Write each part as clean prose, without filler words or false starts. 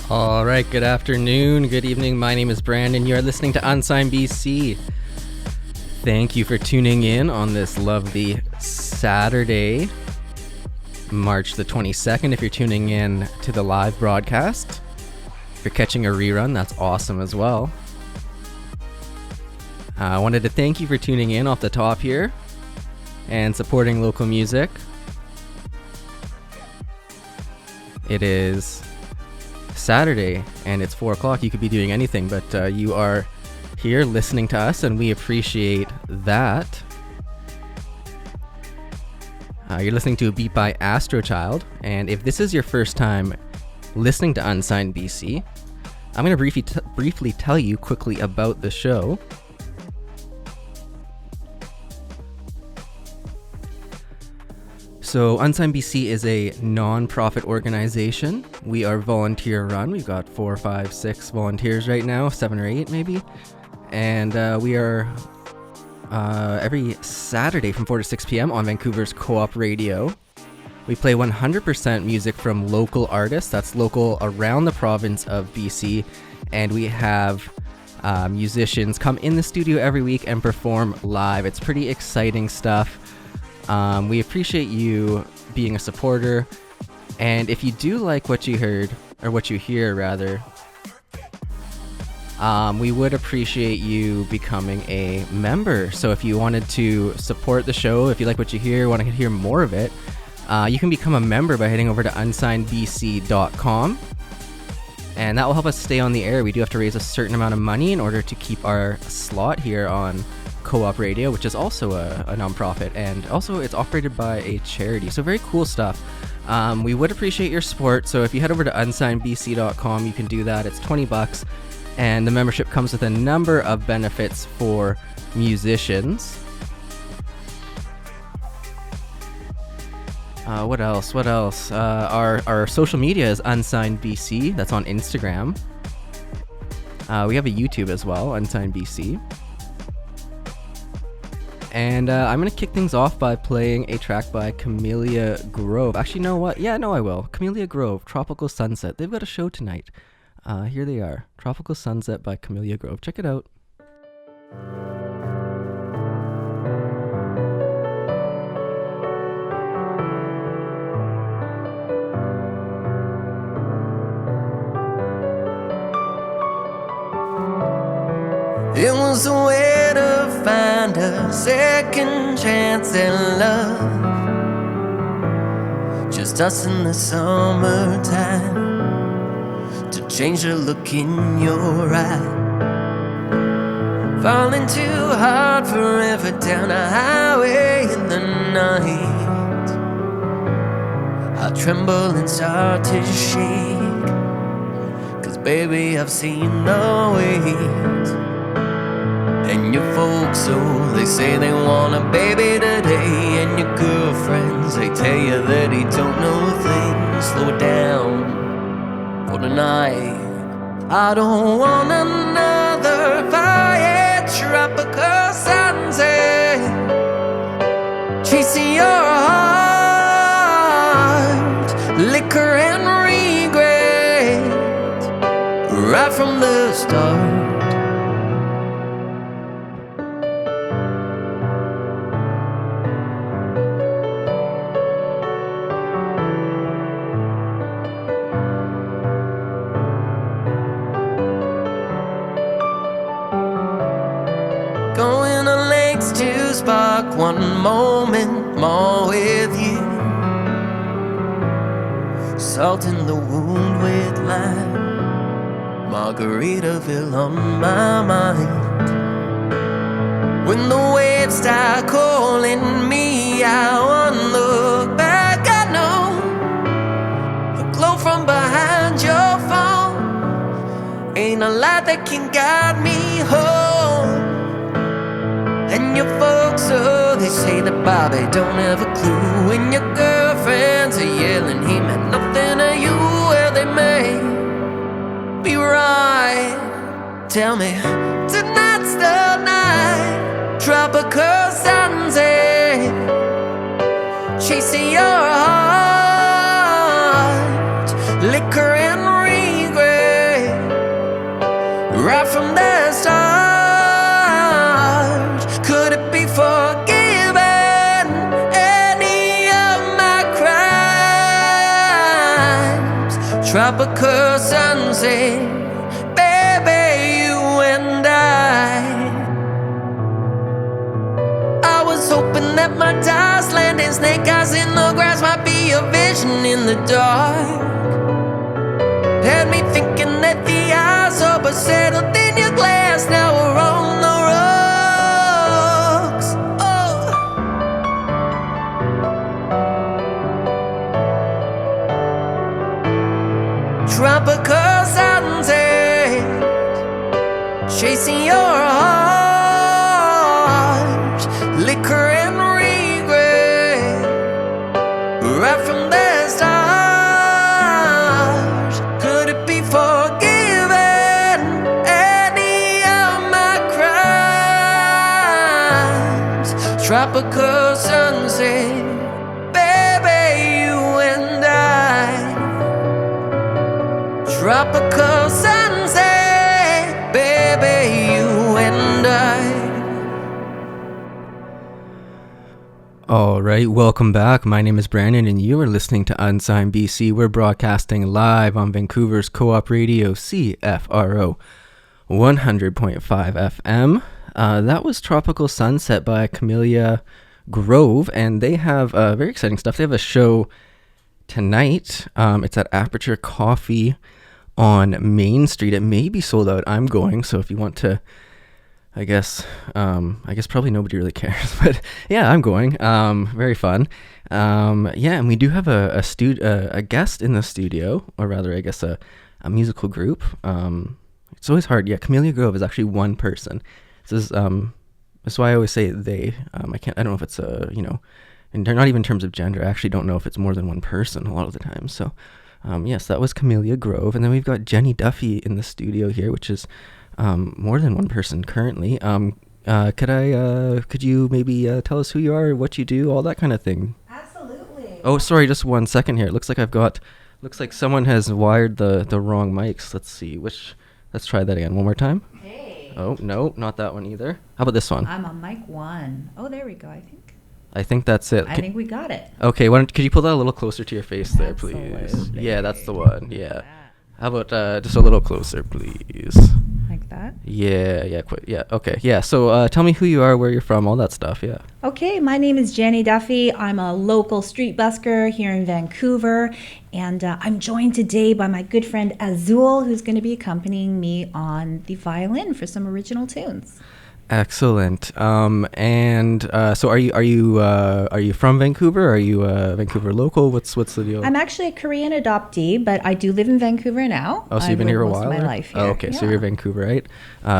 All right, good afternoon, good evening. My name is Brandon. You are listening to Unsigned BC. Thank you for tuning in on this lovely Saturday, March the 22nd. If you're tuning in to the live broadcast, if you're catching a rerun, that's awesome as well. I wanted to thank you for tuning in off the top here and supporting local music. It is Saturday and it's 4 o'clock. You could be doing anything, but you are here listening to us and we appreciate that. You're listening to a beat by Astro Child, and if this is your first time listening to Unsigned BC, I'm going to briefly tell you quickly about the show. So Unsigned BC is a non-profit organization. We are volunteer run. We've got 4, 5, 6 volunteers right now, 7 or 8 maybe. And we are every Saturday from 4 to 6 p.m. on Vancouver's Co-op Radio. We play 100% music from local artists. That's local around the province of BC. And we have musicians come in the studio every week and perform live. It's pretty exciting stuff. We appreciate you being a supporter, and if you do like what you heard, or what you hear rather, we would appreciate you becoming a member. So if you wanted to support the show, if you like what you hear, want to hear more of it, you can become a member by heading over to unsignedbc.com, and that will help us stay on the air. We do have to raise a certain amount of money in order to keep our slot here on Co-op Radio, which is also a non-profit, and also it's operated by a charity. So very cool stuff. We would appreciate your support. So if you head over to unsignedbc.com, you can do that. It's $20, and the membership comes with a number of benefits for musicians. What else? Our social media is Unsigned BC. That's on Instagram. We have a YouTube as well, Unsigned BC. And I'm going to kick things off by playing a track by Camellia Grove. Actually, you know what? Yeah, no, I will. Camellia Grove, Tropical Sunset. They've got a show tonight. Here they are. Tropical Sunset by Camellia Grove. Check it out. It was a way to find a second chance at love. Just us in the summertime, to change the look in your eye. Falling too hard forever down a highway in the night. I tremble and start to shake, 'cause baby I've seen the wait. And your folks, so they say they want a baby today. And your girlfriends, they tell you that he don't know a thing. Slow it down for tonight. I don't want another fire, tropical sunset, chasing your heart, liquor and regret, right from the start. To spark one moment more with you, salting the wound with lime, Margaritaville on my mind. When the waves start calling me, I won't look back. I know the glow from behind. got me home. And your folks, oh, they say that Bobby don't have a clue. When your girlfriends are yelling he meant nothing to you, well, they may be right. Tell me, tonight's the night. Tropical sunset chasing your heart. Liquor and regret right from the start. Could it be forgiven any of my crimes? Tropical sunset, baby, you and I was hoping that my dice landing, snake eyes in the grass might be a vision in the dark. Had me thinking that the eyes over settled in your glass. Now we're on the rocks. Oh. Tropical sunset chasing your heart. Liquor and regret right from the start. Could it be forgiven any of my crimes? Tropical sunset, baby, you and I. Tropical sunset, baby, you and I. All right, welcome back. My name is Brandon, and you are listening to Unsigned BC. We're broadcasting live on Vancouver's co-op radio, CFRO 100.5 FM. That was Tropical Sunset by Camellia Grove, and they have very exciting stuff. They have a show tonight. It's at Aperture Coffee on Main Street. It may be sold out. I'm going, so if you want to, I guess probably nobody really cares, but yeah, I'm going. Very fun. Yeah, and we do have a guest in the studio, or rather, I guess a musical group. It's always hard. Yeah, Camellia Grove is actually one person. This is that's why I always say they. I don't know if it's and they're not even in terms of gender. I actually don't know if it's more than one person a lot of the time. So, yes, that was Camellia Grove, and then we've got Jenny Duffy in the studio here, which is more than one person currently. Could you maybe tell us who you are, what you do, all that kind of thing? Absolutely. Oh, sorry, just 1 second here. It looks like someone has wired the wrong mics. Let's see, let's try that again one more time. Hey. Oh, no, not that one either. How about this one? I'm on mic 1. Oh, there we go, I think that's it. I think we got it. Okay, could you pull that a little closer to your face there, please? Absolutely. Yeah, that's the one, yeah. How about just a little closer, please? Like that? Yeah, okay. Yeah, so tell me who you are, where you're from, all that stuff, yeah. Okay, my name is Jenny Duffy. I'm a local street busker here in Vancouver, and I'm joined today by my good friend Azul, who's going to be accompanying me on the violin for some original tunes. Excellent. So are you from Vancouver? Are you a Vancouver local? What's the deal? I'm actually a Korean adoptee, but I do live in Vancouver now. Oh, so you've been here a while? Most of my life here. Oh, okay, yeah. So you're Vancouverite.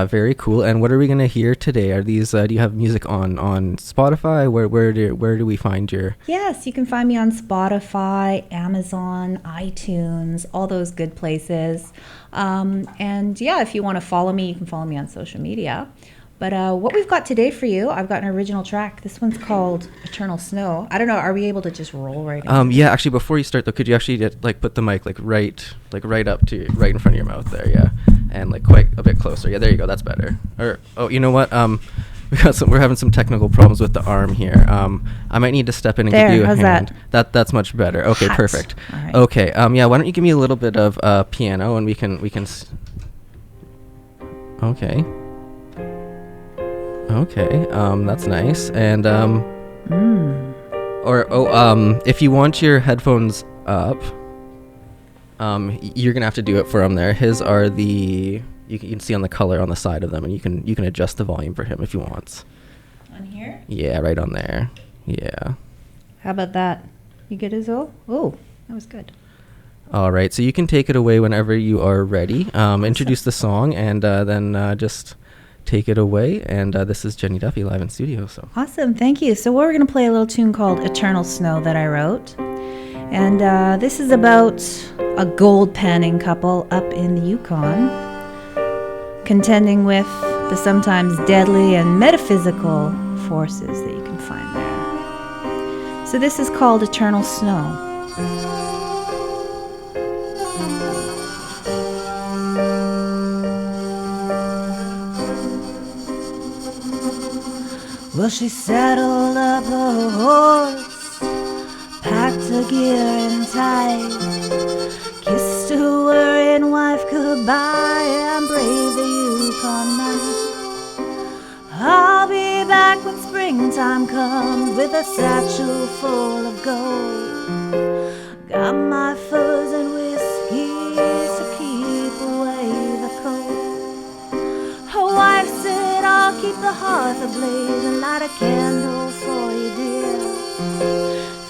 Very cool. And what are we gonna hear today? Are these? Do you have music on Spotify? Where do we find your? Yes, you can find me on Spotify, Amazon, iTunes, all those good places. And yeah, if you want to follow me, you can follow me on social media. But what we've got today for you, I've got an original track. This one's called Eternal Snow. I don't know, are we able to just roll right in? Yeah, actually, before you start, though, could you actually put the mic right up to right in front of your mouth there, yeah, and quite a bit closer. Yeah, there you go. That's better. Or you know what? We're having some technical problems with the arm here. I might need to step in and give you a hand. That's much better. Okay, Hot. perfect. All right. Okay. Yeah. Why don't you give me a little bit of piano and we can. Okay. Okay, that's nice. And if you want your headphones up, you're gonna have to do it for him there. His are you can see on the color on the side of them, and you can adjust the volume for him if you want. On here? Yeah, right on there. Yeah. How about that? You good, Azul? Oh, that was good. All right, so you can take it away whenever you are ready. Introduce the song and then just take it away. And this is Jenny Duffy live in studio. So Awesome, thank you. So we're going to play a little tune called Eternal Snow that I wrote. And this is about a gold panning couple up in the Yukon, contending with the sometimes deadly and metaphysical forces that you can find there. So this is called Eternal Snow. Well, she saddled up her horse, packed her gear in tight, kissed her worrying wife goodbye, and braved the Yukon night. I'll be back when springtime comes with a satchel full of gold. Got my furs and whiskey to keep away the cold. Her wife said, I'll keep the hearth ablaze and light a candle for you, dear.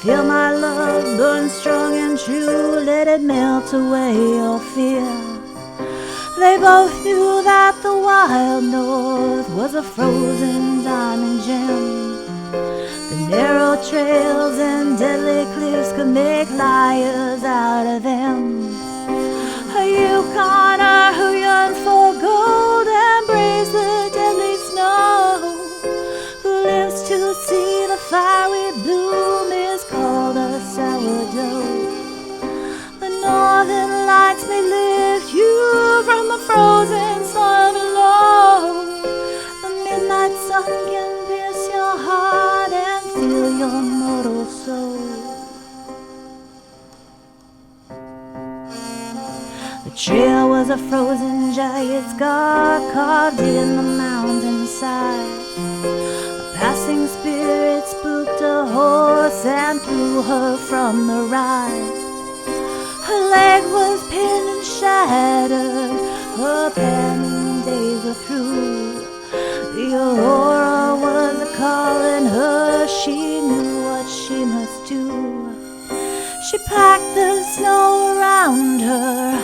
Feel my love burn strong and true, let it melt away your fear. They both knew that the wild north was a frozen diamond gem. The narrow trails and deadly cliffs could make liars out of them. A Yukoner who yearns for gold and braves the deadly snow, who lives to see the fiery bloom, is called a sourdough. The northern lights may lift you from the frozen soil below. The midnight sun can pierce your heart and fill your mortal soul. The trail was a frozen giant scar carved in the mountainside. A passing spirit spooked a horse and threw her from the ride. Her leg was pinned and shattered, her panning days were through. The aurora was a calling her, she knew what she must do. She packed the snow around her,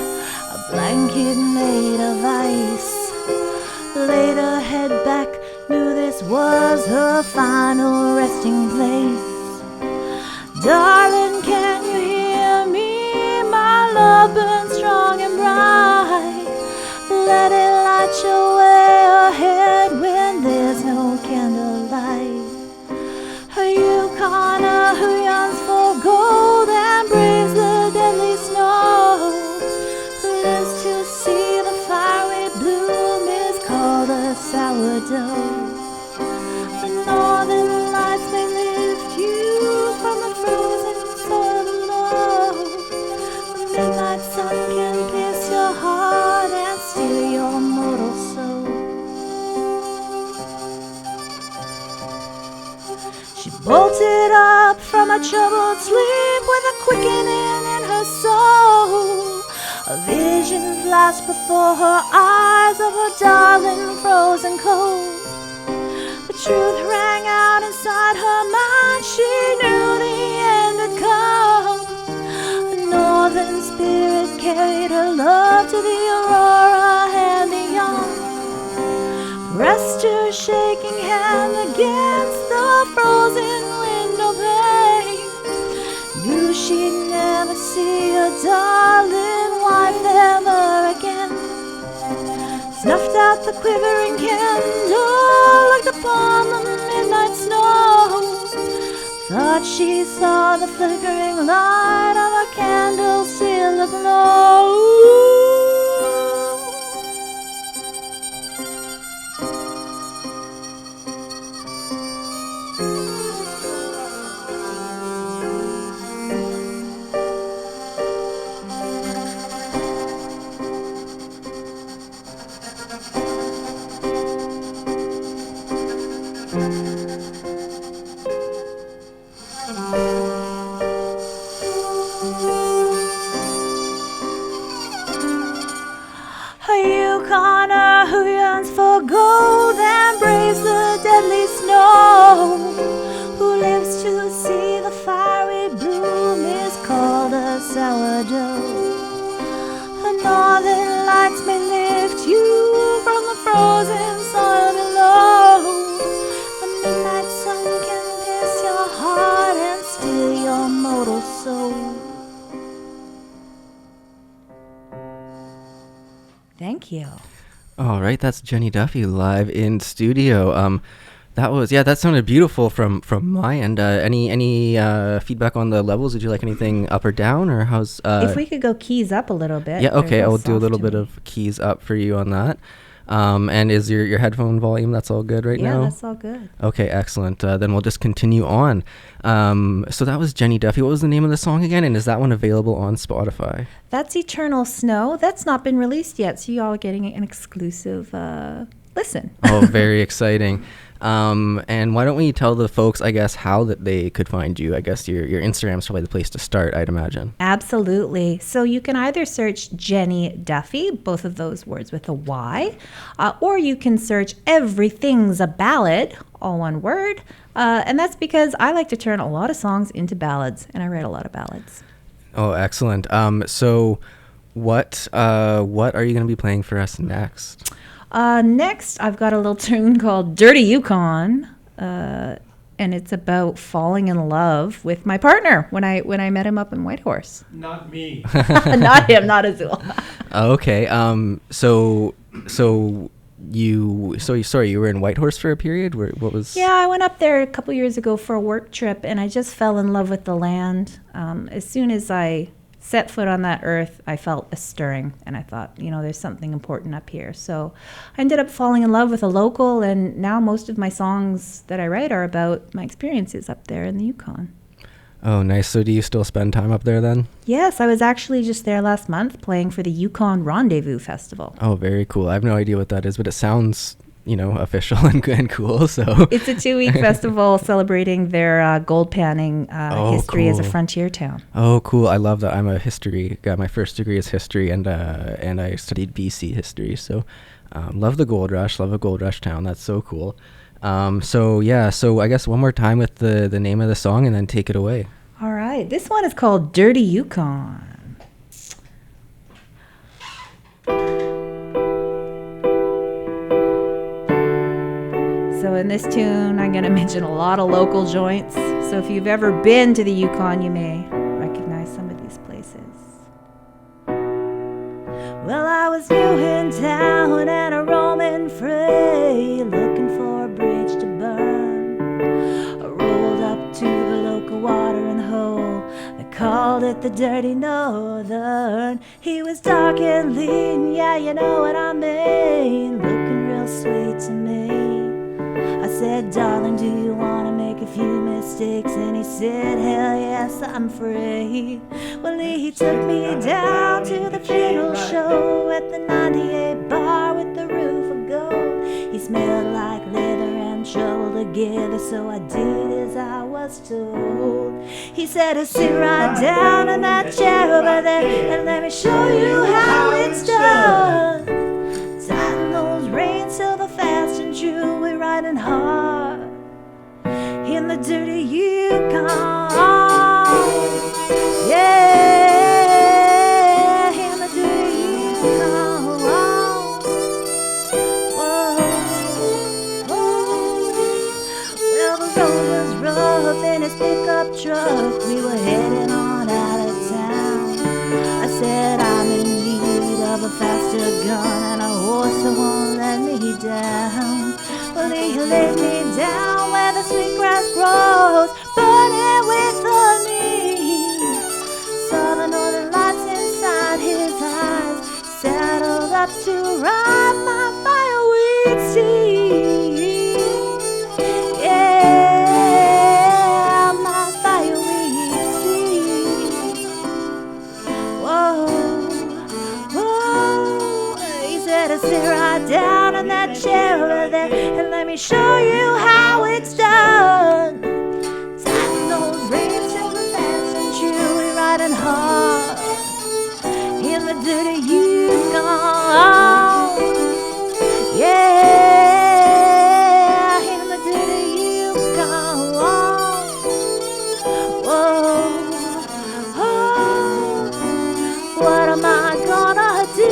a blanket made of ice. Laid her head back, knew this was her final resting place. Darling, can you hear me? My love burns strong and bright. Let it light your way ahead when there's no candlelight. A Yukoner who yearns for gold and braves the deadly snow, who lives to see the fiery bloom, is called a sourdough. The northern lights may lift you from the frozen soil below. The midnight sun can pierce your heart and steal your mortal soul. She bolted up from a troubled sleep with a quickening in her soul. A vision flashed before her eyes of her darling frozen cold. The truth rang out inside her mind, she knew the end had come. The northern spirit carried her love to the aurora and beyond. Pressed her shaking hand against the frozen window pane. Knew she'd never see her darling wife ever again. Snuffed out the quivering candle, looked upon the midnight snow. Thought she saw the flickering light of a candle still aglow. A Yukoner who yearns for gold and braves the deadly snow, who lives to see the fiery bloom, is called a sourdough. your mortal soul. Thank you. All right, that's Jenny Duffy live in studio. That sounded beautiful from my end. Any feedback on the levels? Did you like anything up or down, or how's? If we could go keys up a little bit. Yeah, okay, I will do a soft little to bit me. of keys up for you on that. And is your headphone volume, that's all good right now? Yeah, that's all good. Okay, excellent. Then we'll just continue on. So that was Jenny Duffy. What was the name of the song again? And is that one available on Spotify? That's Eternal Snow. That's not been released yet, so you all are getting an exclusive listen. Oh, very exciting. And why don't we tell the folks, I guess, how that they could find you? I guess your Instagram's probably the place to start, I'd imagine. Absolutely. So you can either search Jenny Duffy, both of those words with a Y, or you can search Everything's a Ballad, all one word. And that's because I like to turn a lot of songs into ballads, and I write a lot of ballads. Oh, excellent. So what are you going to be playing for us next? Next, I've got a little tune called Dirty Yukon, and it's about falling in love with my partner when I met him up in Whitehorse. Not me. Not him, not Azul. Okay. So you were in Whitehorse for a period? What was? Yeah, I went up there a couple years ago for a work trip, and I just fell in love with the land. As soon as I set foot on that earth, I felt a stirring, and I thought, there's something important up here. So I ended up falling in love with a local, and now most of my songs that I write are about my experiences up there in the Yukon. Oh, nice. So do you still spend time up there then? Yes, I was actually just there last month playing for the Yukon Rendezvous Festival. Oh, very cool. I have no idea what that is, but it sounds, official and cool. So It's a 2-week festival celebrating their gold panning history as a cool. frontier town. Oh, cool. I love that. I'm a history guy. My first degree is history, and I studied BC history. So love the gold rush, love a gold rush town. That's so cool. So I guess one more time with the name of the song, and then take it away. All right, this one is called Dirty Yukon. So in this tune, I'm going to mention a lot of local joints. So if you've ever been to the Yukon, you may recognize some of these places. Well, I was new in town and a roaming free, looking for a bridge to burn. I rolled up to the local watering hole. They called it the Dirty Northern. He was dark and lean, yeah, you know what I mean, looking real sweet to me. I said, darling, do you want to make a few mistakes? And he said, hell yes, I'm free. Well, he took me down to the fiddle show at the 98 bar with the roof of gold. He smelled like leather and trouble together, so I did as I was told. He said, sit right down in that chair over there and let me show you how it's done. Tighten those reins so the fast and true, we're riding hard in the dirty Yukon. Yeah, in the dirty Yukon. Whoa. Well, the road was rough in his pickup truck. We were heading on out of town. I said, I'm in need of a faster gun and a horse that won't let me down. Well, he laid me down where the sweet grass grows, burning with the need. Saw the northern lights inside his eyes, saddled up to ride my fireweed steed. Yeah, my fireweed steed. Whoa, whoa. He said, sit right down in that chair over there and let me show you how it's done. Tighten those reins till the fast and true, we're riding hard in the dirty Yukon. Yeah, in the dirty Yukon. Whoa, oh, what am I gonna do?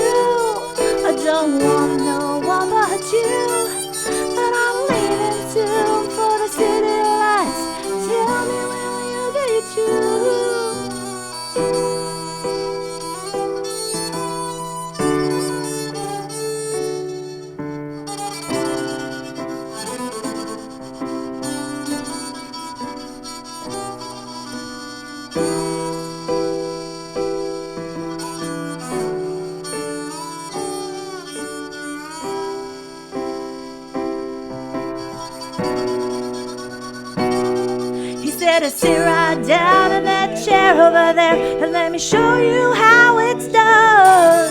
I don't want no one but you, but I'm leaning right down in that chair over there and let me show you how it's done.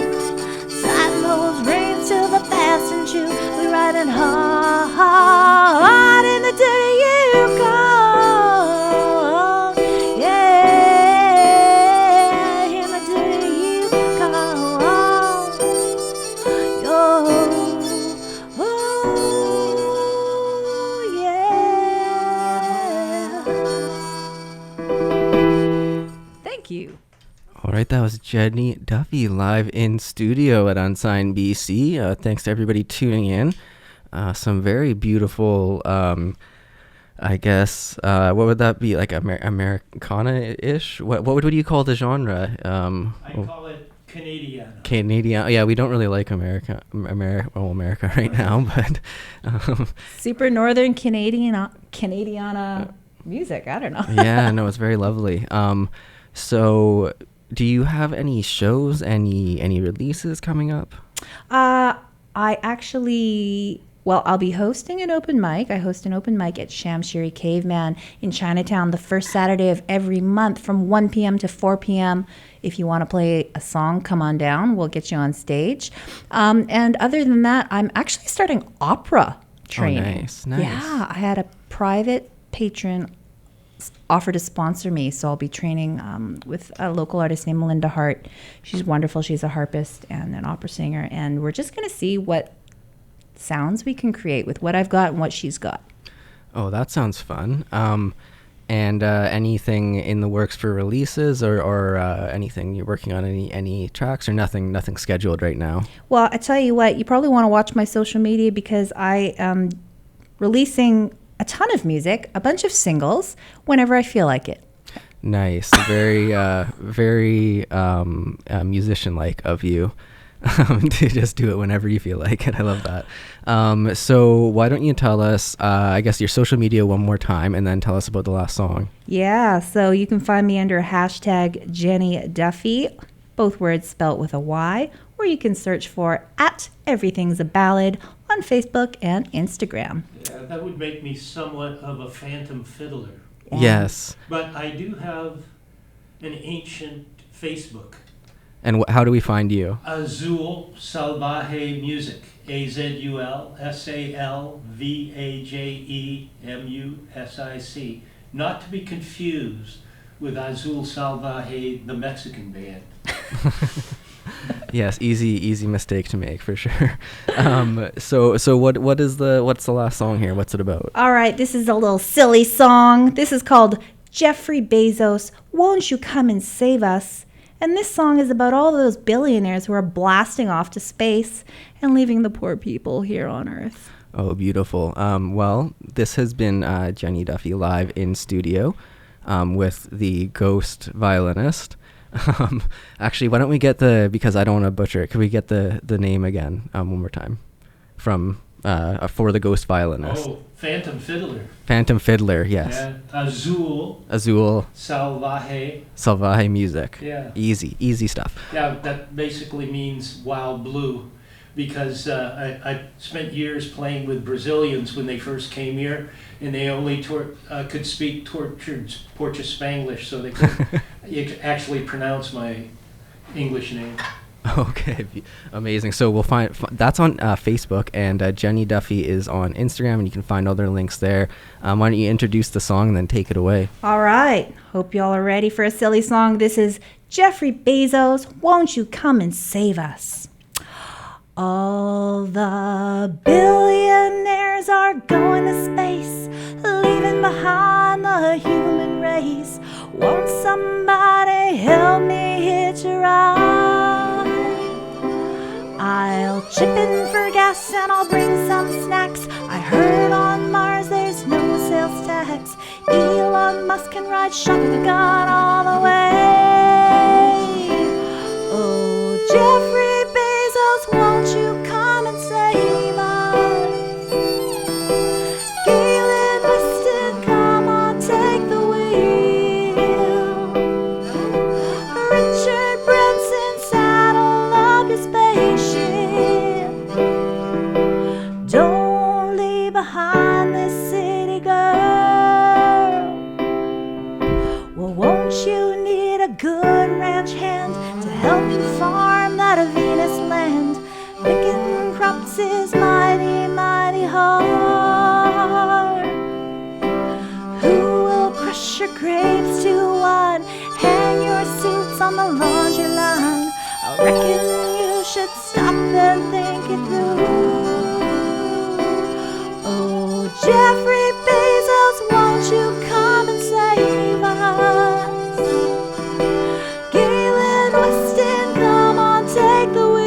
Sliding those reins to the fast and true. We riding hard in the day you call. Yeah, in the day you call. Oh, yeah. Thank you. All right, that was Jenny Duffy live in studio at Unsigned BC. Thanks to everybody tuning in. Some very beautiful, I guess, what would that be, like Americana-ish? What do you call the genre? I call it Canadian. Canadian. Yeah, we don't really like America right now, but Super Northern Canadiana music. I don't know. yeah, no, it's very lovely. So do you have any shows, any releases coming up? I actually, I'll be hosting an open mic. I host an open mic at Shamshiri Caveman in Chinatown the first Saturday of every month from 1 p.m. to 4 p.m. If you want to play a song, come on down. We'll get you on stage. And other than that, I'm actually starting opera training. Oh, nice. Yeah, I had a private patron offer to sponsor me, so I'll be training with a local artist named Melinda Hart. She's wonderful. She's a harpist and an opera singer, and we're just going to see what sounds we can create with what I've got and what she's got. Oh, that sounds fun. And anything in the works for releases or anything you're working on, any tracks or nothing scheduled right now? Well, I tell you what, you probably want to watch my social media because I am releasing a ton of music, a bunch of singles, whenever I feel like it. Nice. Very musician-like of you to just do it whenever you feel like it. I love that. So why don't you tell us, I guess, your social media one more time and then tell us about the last song. Yeah, so you can find me under hashtag Jenny Duffy, both words spelt with a Y, or you can search for @everything's_a_ballad on Facebook and Instagram. Yeah, that would make me somewhat of a phantom fiddler. Yeah. Yes. But I do have an ancient Facebook. And how do we find you? Azul Salvaje Music. AZUL SALVAJEMUSIC. Not to be confused with Azul Salvaje, the Mexican band. Yes, easy mistake to make for sure. So what's the last song here? What's it about? All right, this is a little silly song. This is called Jeffrey Bezos, Won't You Come and Save Us? And this song is about all those billionaires who are blasting off to space and leaving the poor people here on Earth. Oh, beautiful. Well, this has been Jenny Duffy live in studio with the ghost violinist. Actually, why don't we get because I don't want to butcher it, could we get the name again one more time from for the ghost violinist? Oh, Phantom Fiddler. Phantom Fiddler, yes. Yeah. Azul Salvaje Music. Yeah. Easy stuff. Yeah, that basically means wild blue, because I spent years playing with Brazilians when they first came here, and they only could speak tortured Portuguese, so they couldn't actually pronounce my English name. Okay, amazing. So we'll find that's on Facebook, and Jenny Duffy is on Instagram, and you can find all their links there. Why don't you introduce the song and then take it away? All right, hope y'all are ready for a silly song. This is Jeffrey Bezos, Won't You Come and Save Us? All the billionaires are going to space, leaving behind the human race. Won't somebody help me hitch a ride? I'll chip in for gas and I'll bring some snacks. I heard on Mars there's no sales tax. Elon Musk can ride shotgun all the way. Oh, Jeffrey Bezos, won't you come and save us? Galen Weston, come on, take the wheel. Richard Branson, saddle up your spaceship. Don't leave behind this city girl. you need a good ranch hand to help you farm that Venus land. Picking crops is mighty, mighty hard. Who will crush your grapes to wine? Hang your suits on the laundry line. I reckon you should stop and think it through. Oh, Jeffrey Bezos, won't you come and save us? Galen Weston, come on, take the wheel.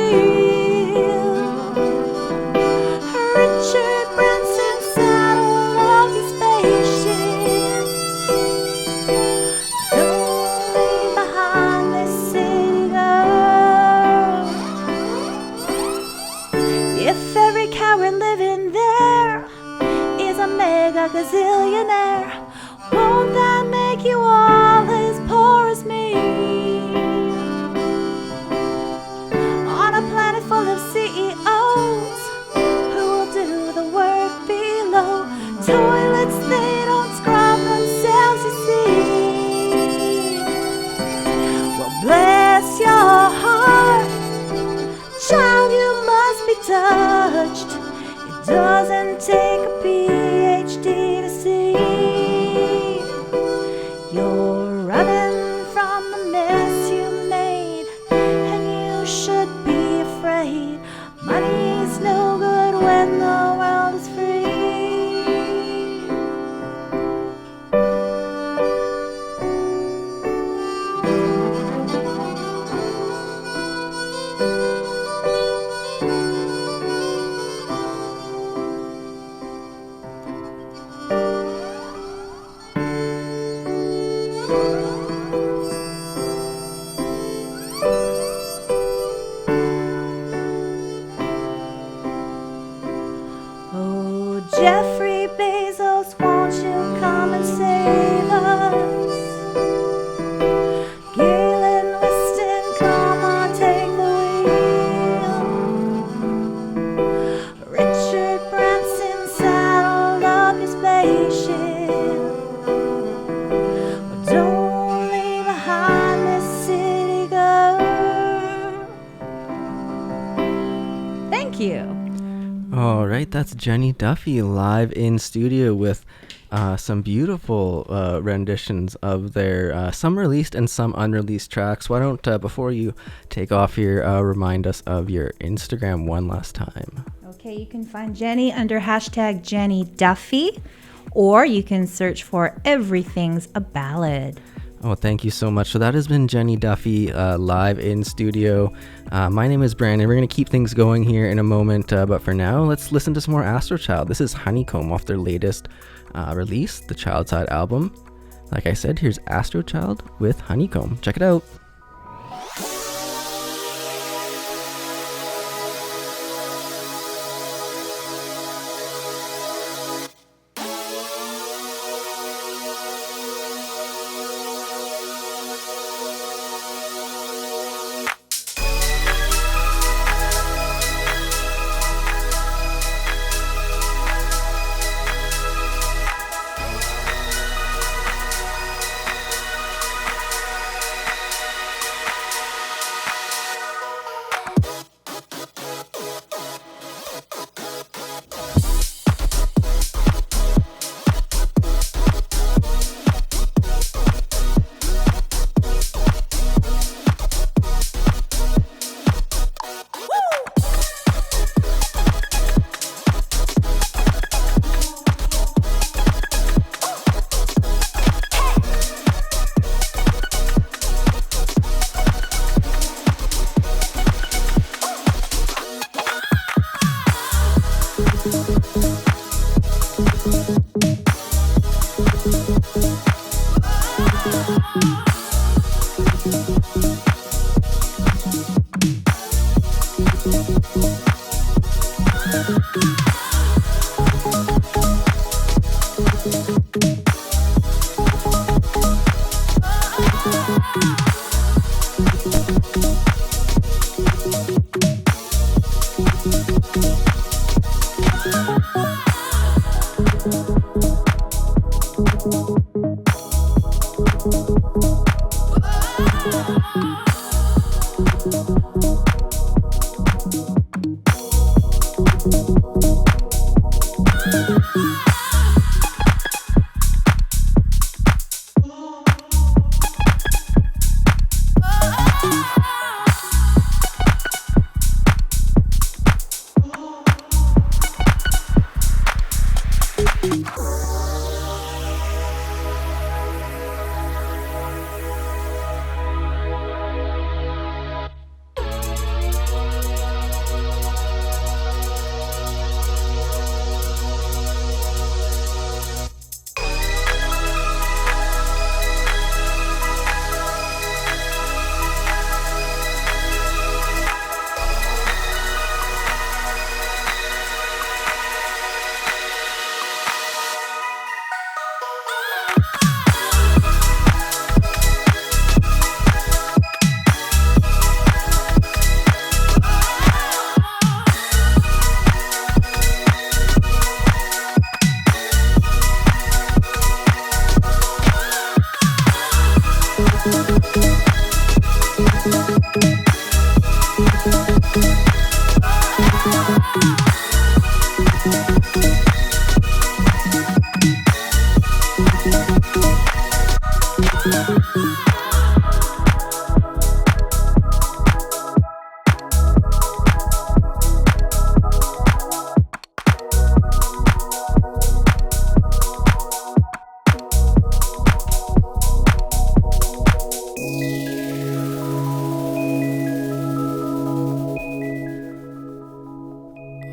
Richard Branson, saddle up your spaceship. Don't leave behind this city, girl. If every coward living there is a mega gazillionaire, won't that make you all as poor as me? On a planet full of CEOs who will do the work below. Toilets, they don't scrub themselves, you see. Well, bless your heart, child, you must be touched. It doesn't take a PhD to see. You're running from the mess you made, and you should be afraid. Money's no good when the world is free. Oh, Jeffrey Bezos, won't you come and save us? Galen Weston, come on, take the wheel. Richard Branson, saddle up your spaceship. Well, don't leave behind this city, girl. Thank you. All right, that's Jenny Duffy live in studio with some beautiful renditions of their some released and some unreleased tracks. Why don't, before you take off here, remind us of your Instagram one last time. Okay, you can find Jenny under hashtag Jenny Duffy, or you can search for Everything's a Ballad. Oh, thank you so much. So that has been Jenny Duffy live in studio. My name is Brandon. We're going to keep things going here in a moment, but for now, let's listen to some more Astro Child. This is Honeycomb off their latest release, the Child Side album. Like I said, here's Astro Child with Honeycomb. Check it out.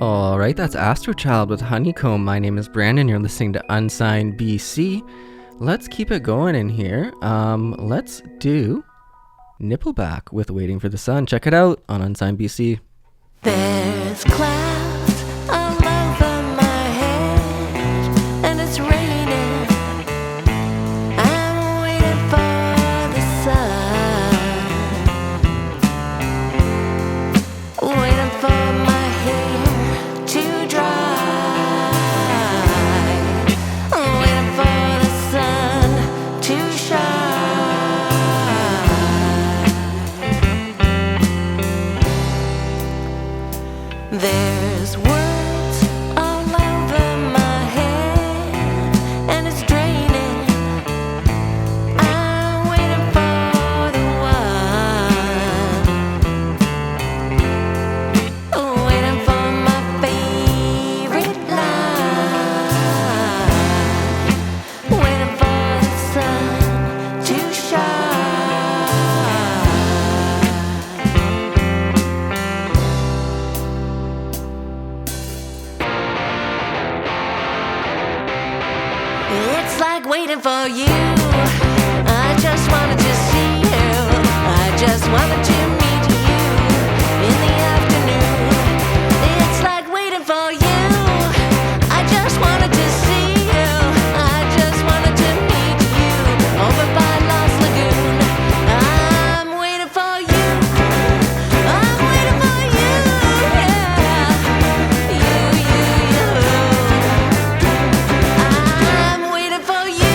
All right, that's Astro Child with Honeycomb. My name is Brandon. You're listening to Unsigned BC. Let's keep it going in here. Let's do Nippleback with Waiting for the Sun. Check it out on Unsigned BC. There's clouds all over my head, and it's raining. I'm waiting for the sun, waiting for my hair to dry, waiting for the sun to shine. There's words all over my head, and it's draining. I'm waiting for the one, waiting for my favorite line, waiting for the sun to shine. It's like waiting for you. I just wanted to see you. I just wanted to meet you in the afternoon. It's like waiting for you. I just wanted to see you. I just wanted to meet you over by Lost Lagoon. I'm waiting for you. I'm waiting for you. Yeah. You. I'm waiting for you.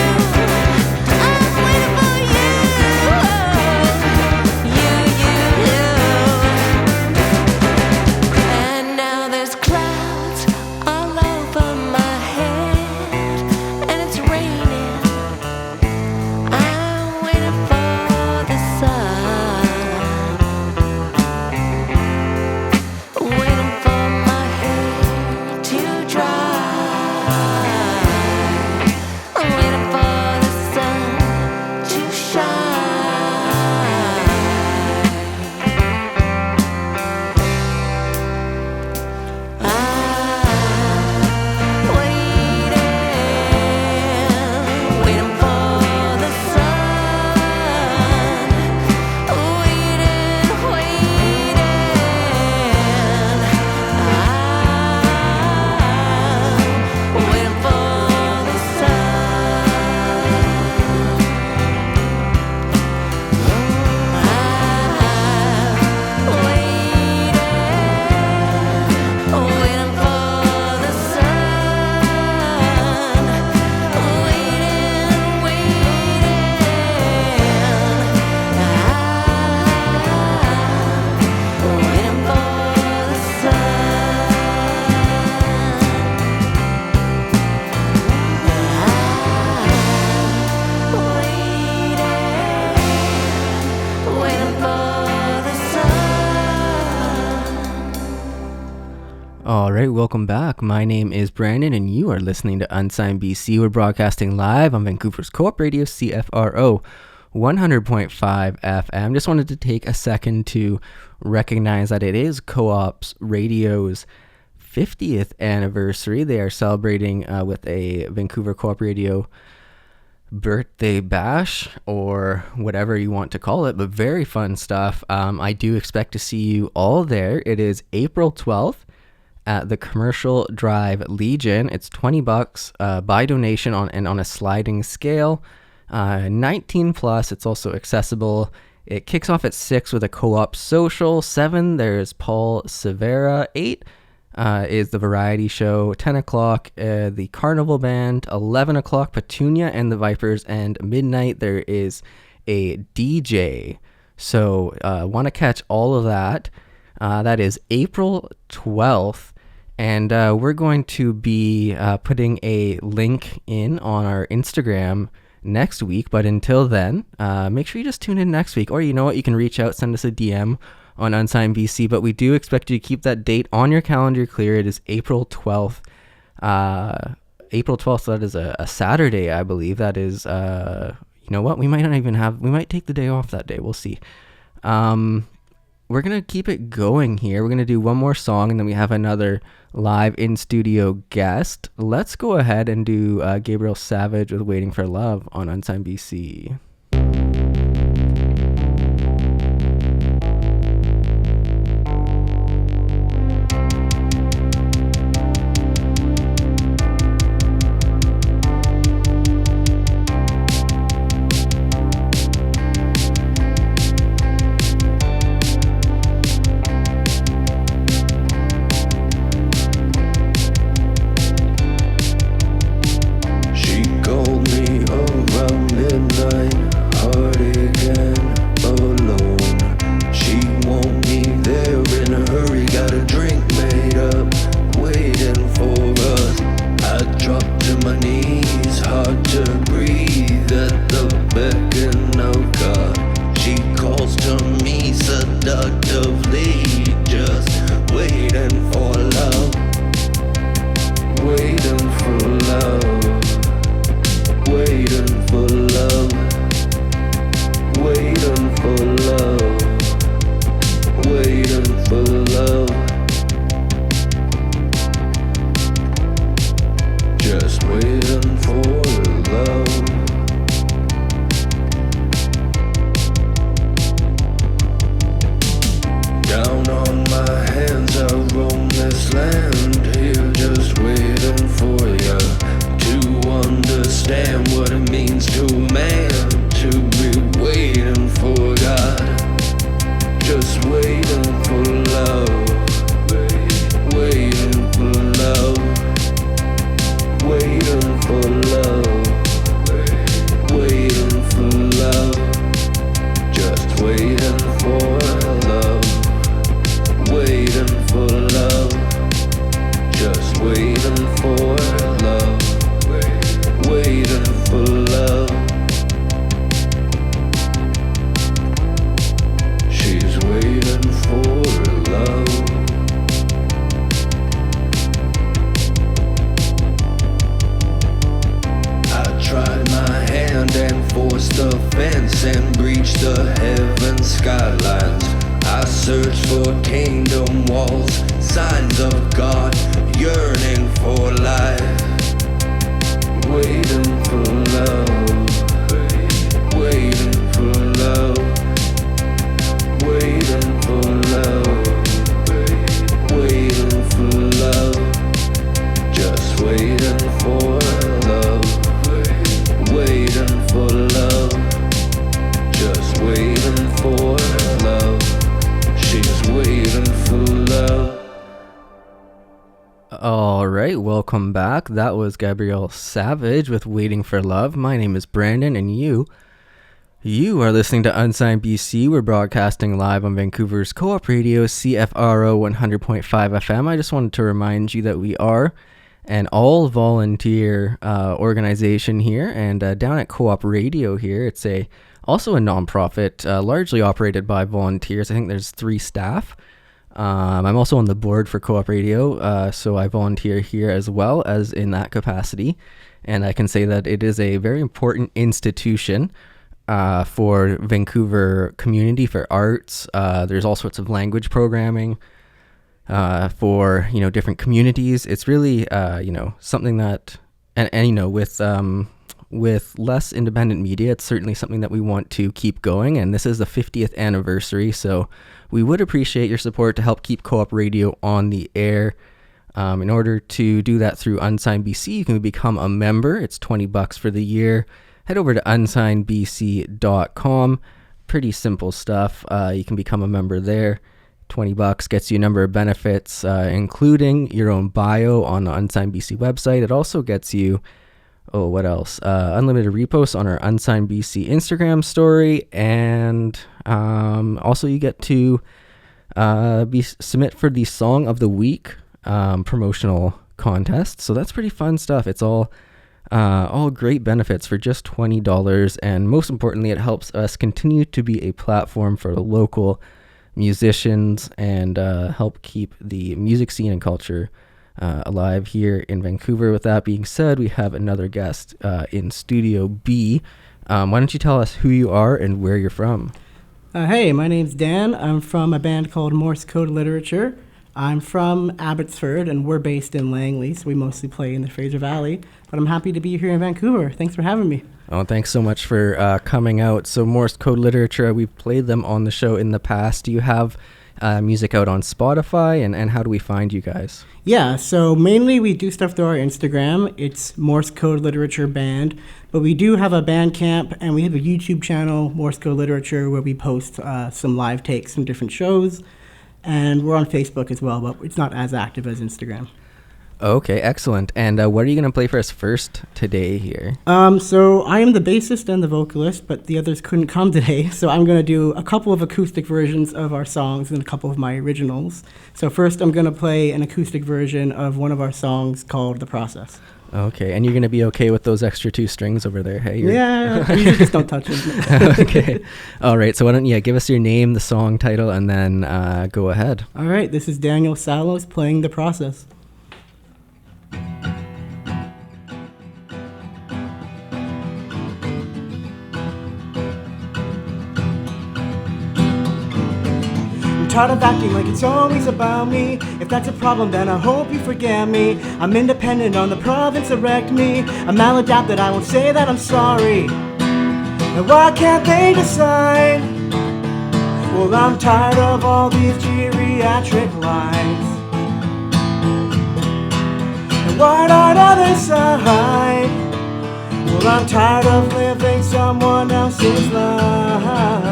All right, welcome back. My name is Brandon, and you are listening to Unsigned BC. We're broadcasting live on Vancouver's Co-op Radio, CFRO, 100.5 FM. Just wanted to take a second to recognize that it is Co-op's Radio's 50th anniversary. They are celebrating with a Vancouver Co-op Radio birthday bash, or whatever you want to call it, but very fun stuff. I do expect to see you all there. It is April 12th. At the Commercial Drive Legion. It's $20 by donation on a sliding scale. 19 plus. It's also accessible. It kicks off at 6 with a co-op social. 7, there's Paul Severa. 8 is the variety show. 10 o'clock, the Carnival Band. 11 o'clock, Petunia and the Vipers. And midnight, there is a DJ. So want to catch all of that. That is April 12th. And we're going to be putting a link in on our Instagram next week. But until then, make sure you just tune in next week. Or you know what? You can reach out, send us a DM on Unsigned BC. But we do expect you to keep that date on your calendar clear. It is April 12th. April 12th, so that is a Saturday, I believe. That is, you know what? We might not even have, we might take the day off that day. We'll see. We're going to keep it going here. We're going to do one more song, and then we have another live in-studio guest. Let's go ahead and do Gabriel Savage with Waiting for Love on Unsigned BC. Welcome back. That was Gabriel Savage with Waiting for Love. My name is Brandon, and you are listening to Unsigned BC. We're broadcasting live on Vancouver's Co-op Radio, CFRO 100.5 FM. I just wanted to remind you that we are an all-volunteer organization here, and down at Co-op Radio here, it's also a nonprofit, largely operated by volunteers. I think there's 3 staff. I'm also on the board for Co-op Radio, so I volunteer here as well as in that capacity. And I can say that it is a very important institution for Vancouver community, for arts. There's all sorts of language programming for, different communities. It's really, something that, and with less independent media, it's certainly something that we want to keep going. And this is the 50th anniversary, so we would appreciate your support to help keep Co-op Radio on the air. In order to do that through Unsigned BC, you can become a member. It's $20 for the year. Head over to unsignedbc.com. Pretty simple stuff. You can become a member there. $20 gets you a number of benefits, including your own bio on the Unsigned BC website. It also gets you, what else? Unlimited reposts on our Unsigned BC Instagram story, and also you get to submit for the Song of the Week promotional contest. So that's pretty fun stuff. It's all great benefits for just $20, and most importantly, it helps us continue to be a platform for local musicians and help keep the music scene and culture alive here in Vancouver. With that being said, we have another guest in Studio B. Why don't you tell us who you are and where you're from? Hey, my name's Dan. I'm from a band called Morse Code Literature. I'm from Abbotsford, and we're based in Langley, so we mostly play in the Fraser Valley. But I'm happy to be here in Vancouver. Thanks for having me. Oh, thanks so much for coming out. So Morse Code Literature, we've played them on the show in the past. Do you have music out on Spotify, and how do we find you guys? Yeah, so mainly we do stuff through our Instagram. It's Morse Code Literature Band. But we do have a Bandcamp, and we have a YouTube channel, Morse Code Literature, where we post some live takes from different shows. And we're on Facebook as well, but it's not as active as Instagram. Okay, excellent. And what are you going to play for us first today here? So I am the bassist and the vocalist, but the others couldn't come today. So I'm going to do a couple of acoustic versions of our songs and a couple of my originals. So first I'm going to play an acoustic version of one of our songs called The Process. Okay, and you're going to be okay with those extra 2 strings over there, hey? Yeah, you just don't touch them. Okay. All right, so why don't you give us your name, the song title, and then go ahead. All right, this is Daniel Salos playing The Process. Tired of acting like it's always about me. If that's a problem, then I hope you forget me. I'm independent on the province, erect me. I'm maladapted, I won't say that I'm sorry. And why can't they decide? Well, I'm tired of all these geriatric lies. And why not other side? Well, I'm tired of living someone else's life.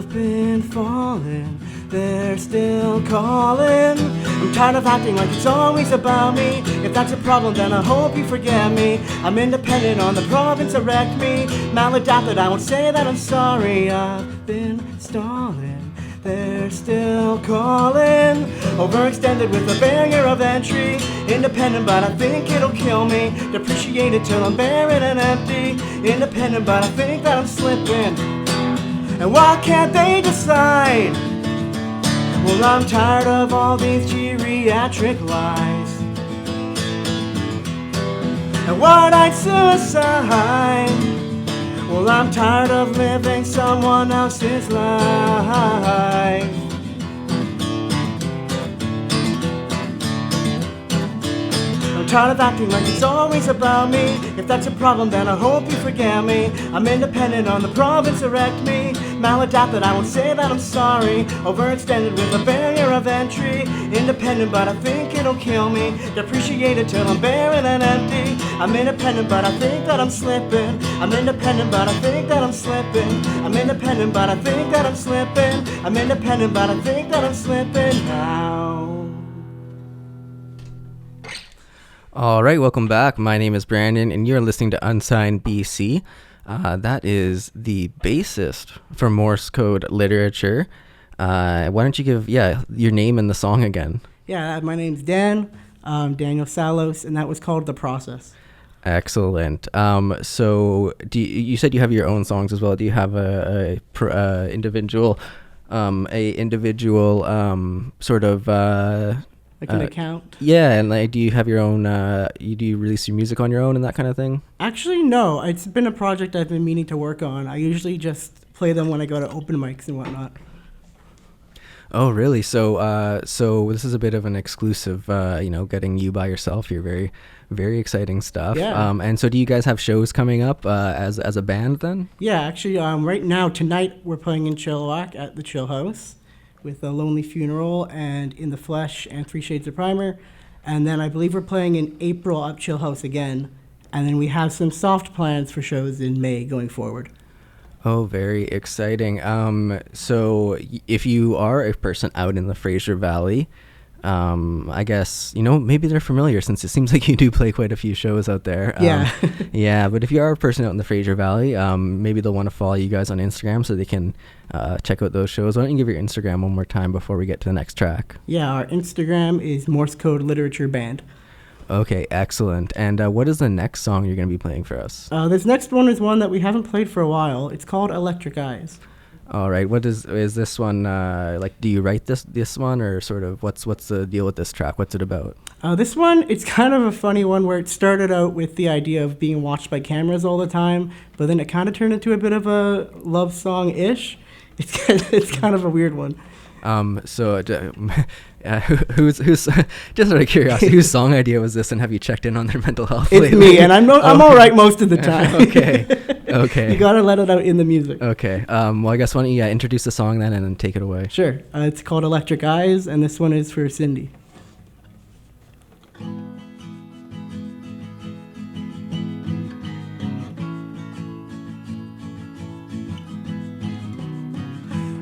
Been falling, they're still calling. I'm tired of acting like it's always about me. If that's a problem, then I hope you forget me. I'm independent on the province, erect me. Maladapted, I won't say that I'm sorry. I've been stalling, they're still calling. Overextended with a barrier of entry. Independent, but I think it'll kill me. Depreciated till I'm barren and empty. Independent, but I think that I'm slipping. And why can't they decide? Well, I'm tired of all these geriatric lies. And one-night suicide. Well, I'm tired of living someone else's life. I'm tired of acting like it's always about me. If that's a problem, then I hope you forget me. I'm independent on the province, erect me. Maladapted, I won't say that I'm sorry. Overextended with a barrier of entry. Independent, but I think it'll kill me. Depreciated till I'm barren and empty. I'm independent, but I think that I'm slipping. I'm independent, but I think that I'm slipping. I'm independent, but I think that I'm slipping. I'm independent, but I think that I'm slipping now. All right, welcome back. My name is Brandon, and you're listening to Unsigned BC. That is the bassist for Morse Code Literature. Why don't you give your name and the song again? Yeah, my name's Dan, Daniel Salos, and that was called The Process. Excellent. So you said you have your own songs as well. Do you have individual sort of Like an account? Yeah, and like, do you have your own? Do you release your music on your own and that kind of thing? Actually, no. It's been a project I've been meaning to work on. I usually just play them when I go to open mics and whatnot. Oh, really? So this is a bit of an exclusive. Getting you by yourself. You're very, very exciting stuff. Yeah. And so, do you guys have shows coming up as a band then? Yeah, actually, right now, tonight, we're playing in Chilliwack at the Chill House with A Lonely Funeral and In the Flesh and 3 Shades of Primer. And then I believe we're playing in April at Chill House again. And then we have some soft plans for shows in May going forward. Oh, very exciting. So if you are a person out in the Fraser Valley, I guess, maybe they're familiar since it seems like you do play quite a few shows out there. Yeah. Yeah, but if you are a person out in the Fraser Valley, maybe they'll want to follow you guys on Instagram so they can check out those shows. Why don't you give your Instagram one more time before we get to the next track? Yeah, our Instagram is Morse Code Literature Band. Okay, excellent. And what is the next song you're going to be playing for us? This next one is one that we haven't played for a while. It's called Electric Eyes. All right. What is this one like? Do you write this one, or sort of what's the deal with this track? What's it about? This one, it's kind of a funny one where it started out with the idea of being watched by cameras all the time, but then it kind of turned into a bit of a love song-ish. It's kind of a weird one. Who's just out of curiosity, whose song idea was this, and have you checked in on their mental health It's lately? me, and I'm all right most of the time. Okay. You gotta let it out in the music. Okay. Well, I guess why don't you introduce the song then, and then take it away. Sure. It's called Electric Eyes, and this one is for Cindy.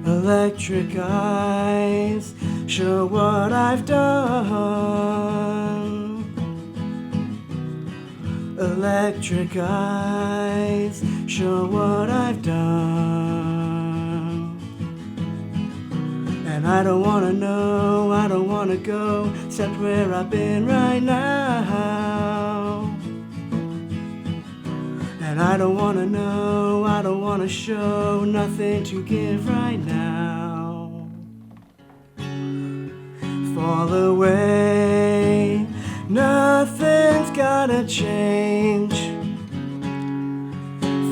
Electric eyes, show what I've done. Electric eyes, show what I've done. And I don't wanna know, I don't wanna go, except where I've been right now. And I don't wanna know, I don't wanna show, nothing to give right now. Fall away, nothing's gotta change.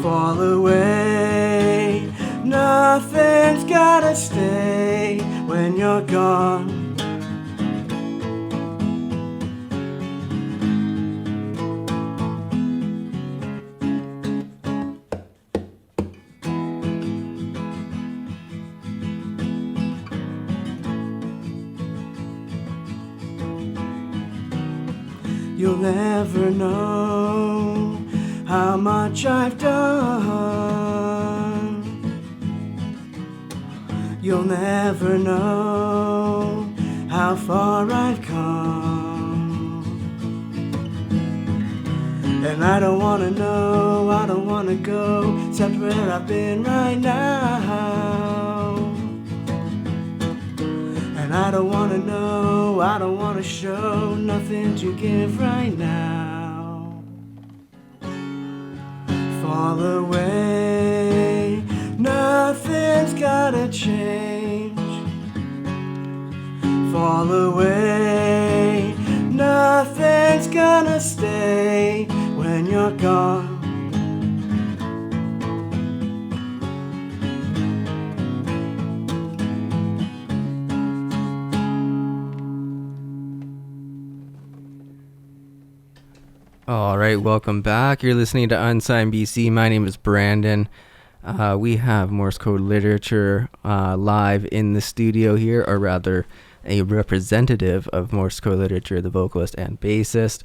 Fall away, nothing's gotta stay when you're gone. You'll never know how much I've done. You'll never know how far I've come. And I don't wanna know, I don't wanna go, except where I've been right now. And I don't wanna know, I don't wanna show, nothing to give right now. Fall away, nothing's gotta change. Fall away, nothing's gonna stay when you're gone. All right, welcome back. You're listening to Unsigned BC. My name is Brandon. We have Morse Code Literature live in the studio here, or rather a representative of Morse Code Literature, the vocalist and bassist.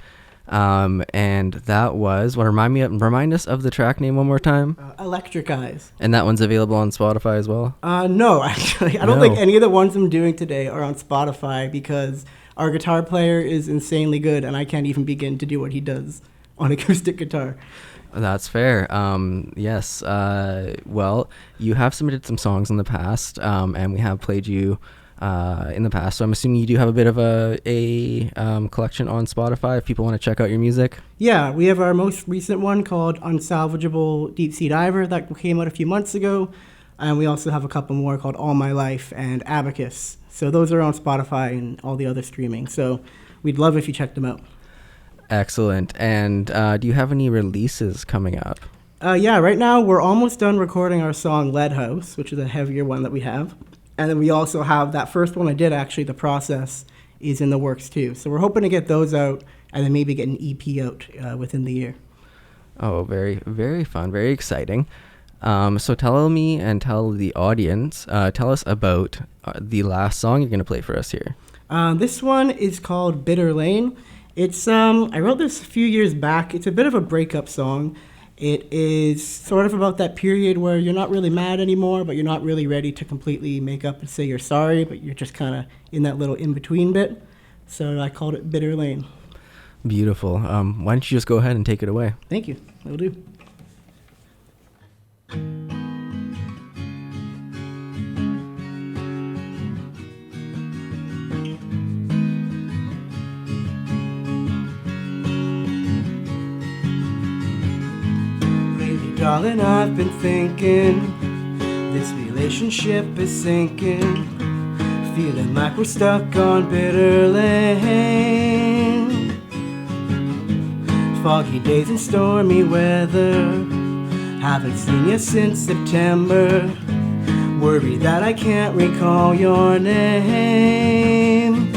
And that was, remind us of the track name one more time? Electric Eyes. And that one's available on Spotify as well? No, actually. I don't think any of the ones I'm doing today are on Spotify because our guitar player is insanely good and I can't even begin to do what he does on acoustic guitar. That's fair. Yes. Well, you have submitted some songs in the past, and we have played you in the past. So I'm assuming you do have a bit of a collection on Spotify if people want to check out your music. Yeah, we have our most recent one called Unsalvageable Deep Sea Diver that came out a few months ago. And we also have a couple more called All My Life and Abacus. So those are on Spotify and all the other streaming. So we'd love if you check them out. Excellent. And do you have any releases coming up? Yeah, right now we're almost done recording our song Lead House, which is a heavier one that we have. And then we also have that first one I did, actually, The Process, is in the works too. So we're hoping to get those out and then maybe get an EP out within the year. Oh, very, very fun, very exciting. So tell me and tell the audience, tell us about the last song you're going to play for us here. This one is called Bitter Lane. It's I wrote this a few years back. It's a bit of a breakup song. It is sort of about that period where you're not really mad anymore, but you're not really ready to completely make up and say you're sorry, but you're just kind of in that little in-between bit. So I called it Bitter Lane. Beautiful. Why don't you just go ahead and take it away? Thank you. Will do. Darling, I've been thinking this relationship is sinking, feeling like we're stuck on bitter lane. Foggy days and stormy weather, haven't seen you since September. Worried that I can't recall your name.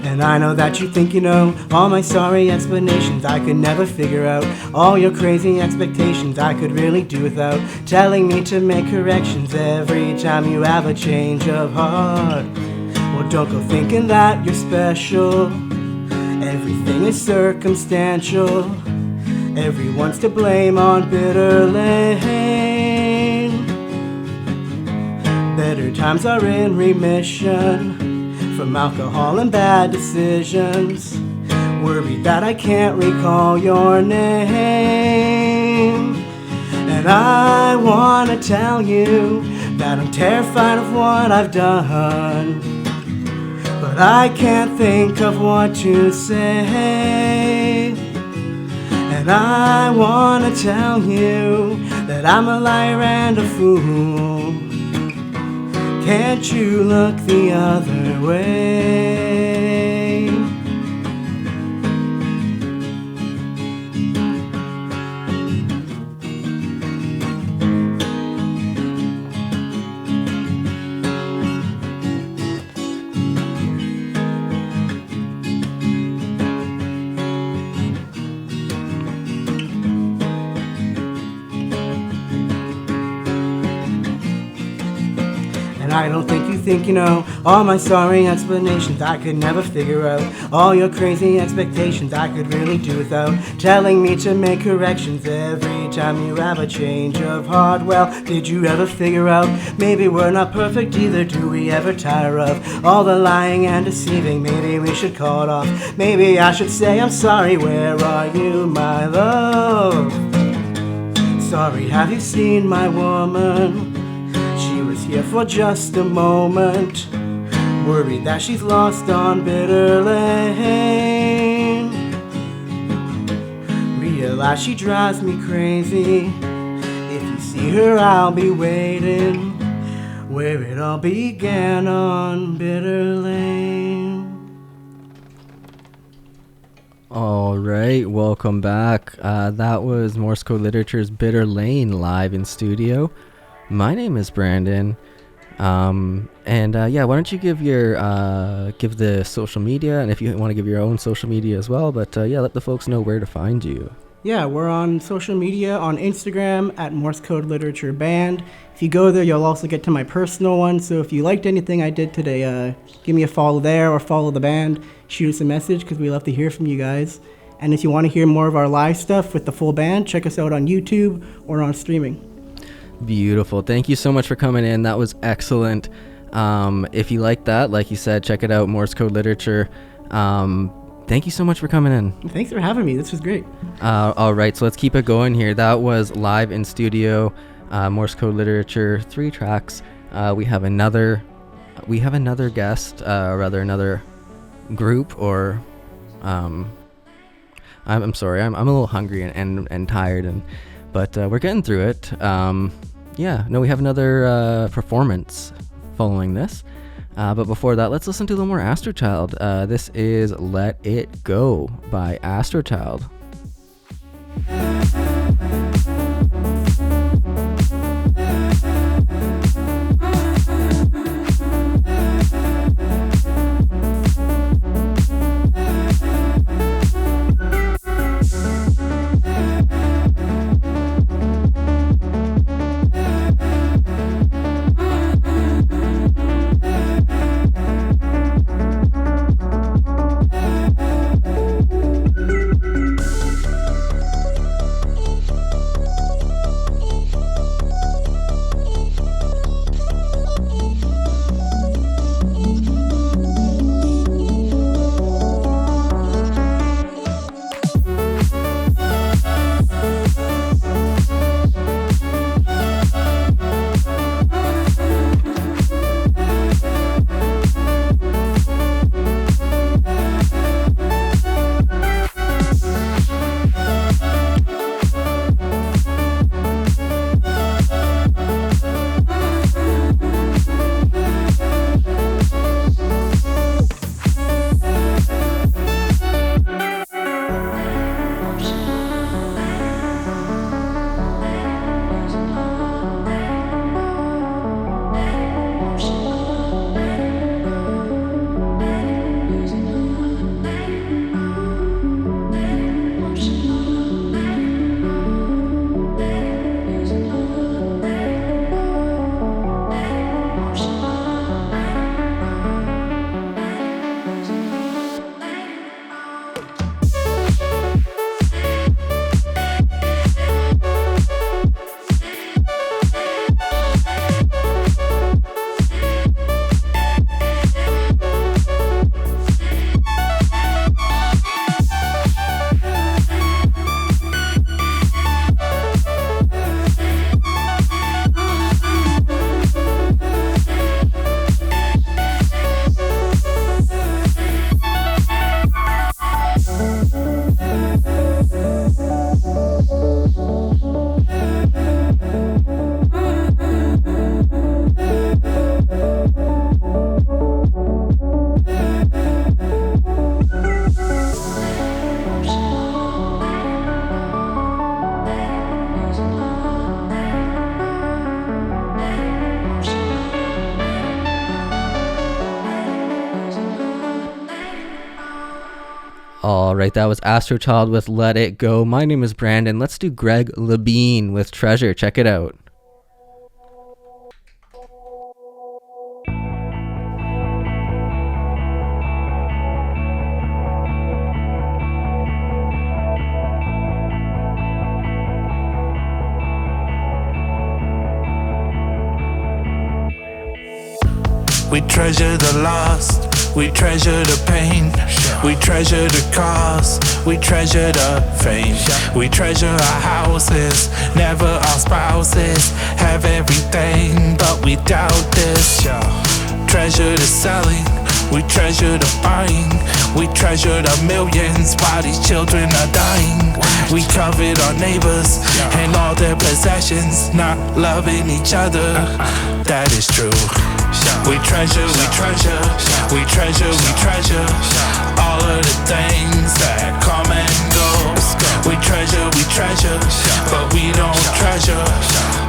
And I know that you think you know all my sorry explanations I could never figure out, all your crazy expectations I could really do without, telling me to make corrections every time you have a change of heart. Well, don't go thinking that you're special, everything is circumstantial, everyone's to blame on bitter lane. Better times are in remission from alcohol and bad decisions, worried that I can't recall your name. And I wanna tell you that I'm terrified of what I've done, but I can't think of what to say. And I wanna tell you that I'm a liar and a fool. Can't you look the other way? I don't think you think you know all my sorry explanations I could never figure out, all your crazy expectations I could really do without, telling me to make corrections every time you have a change of heart. Well, did you ever figure out maybe we're not perfect either? Do we ever tire of all the lying and deceiving? Maybe we should call it off. Maybe I should say I'm sorry. Where are you, my love? Sorry, have you seen my woman? Here for just a moment, worried that she's lost on bitter lane. Realize she drives me crazy. If you see her, I'll be waiting where it all began, on bitter lane. All right, welcome back. That was Morse Code Literature's Bitter Lane live in studio. My name is Brandon, why don't you give the social media, and if you want to give your own social media as well, but let the folks know where to find you. Yeah, we're on social media, on Instagram at Morse Code Literature Band. If you go there, you'll also get to my personal one, so if you liked anything I did today, give me a follow there or follow the band, shoot us a message, because we love to hear from you guys. And if you want to hear more of our live stuff with the full band, check us out on YouTube or on streaming. Beautiful. Thank you so much for coming in. That was excellent. If you like that, like you said, check it out, Morse Code Literature. Thank you so much for coming in. Thanks for having me. This was great. All right, so let's keep it going here. That was live in studio, Morse Code Literature, 3 tracks. We have another we have another guest, rather another group, or I'm sorry, I'm a little hungry and tired, but we're getting through it. We have another performance following this. But before that, let's listen to a little more Astro Child. This is Let It Go by Astro Child. All right, that was Astro Child with Let It Go. My name is Brandon. Let's do Greg Lavine with Treasure. Check it out. We treasure the lost, we treasure the pain, we treasure the cause, we treasure the fame. We treasure our houses, never our spouses, have everything, but we doubt this. Treasure the selling, we treasure the buying, we treasure the millions while these children are dying. We covet our neighbors and all their possessions, not loving each other, that is true. We treasure, we treasure, we treasure, we treasure all of the things that come and go. We treasure, but we don't treasure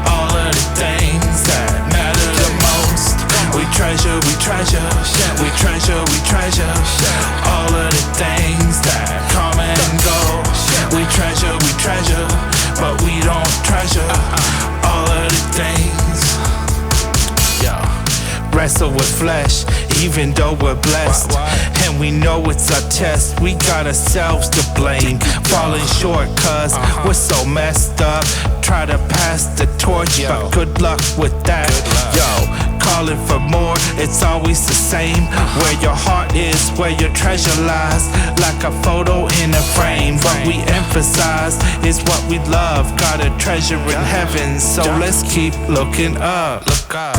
all of the things that matter the most. We treasure, we treasure, we treasure, we treasure all of the things that come and go. We treasure, but we don't treasure all of the things. Wrestle with flesh, even though we're blessed. And we know it's our test, we got ourselves to blame. Falling short cause we're so messed up. Try to pass the torch, but good luck with that. Calling for more, it's always the same. Where your heart is, where your treasure lies, like a photo in a frame. What we emphasize is what we love, got a treasure in heaven, so let's keep looking up. Look up.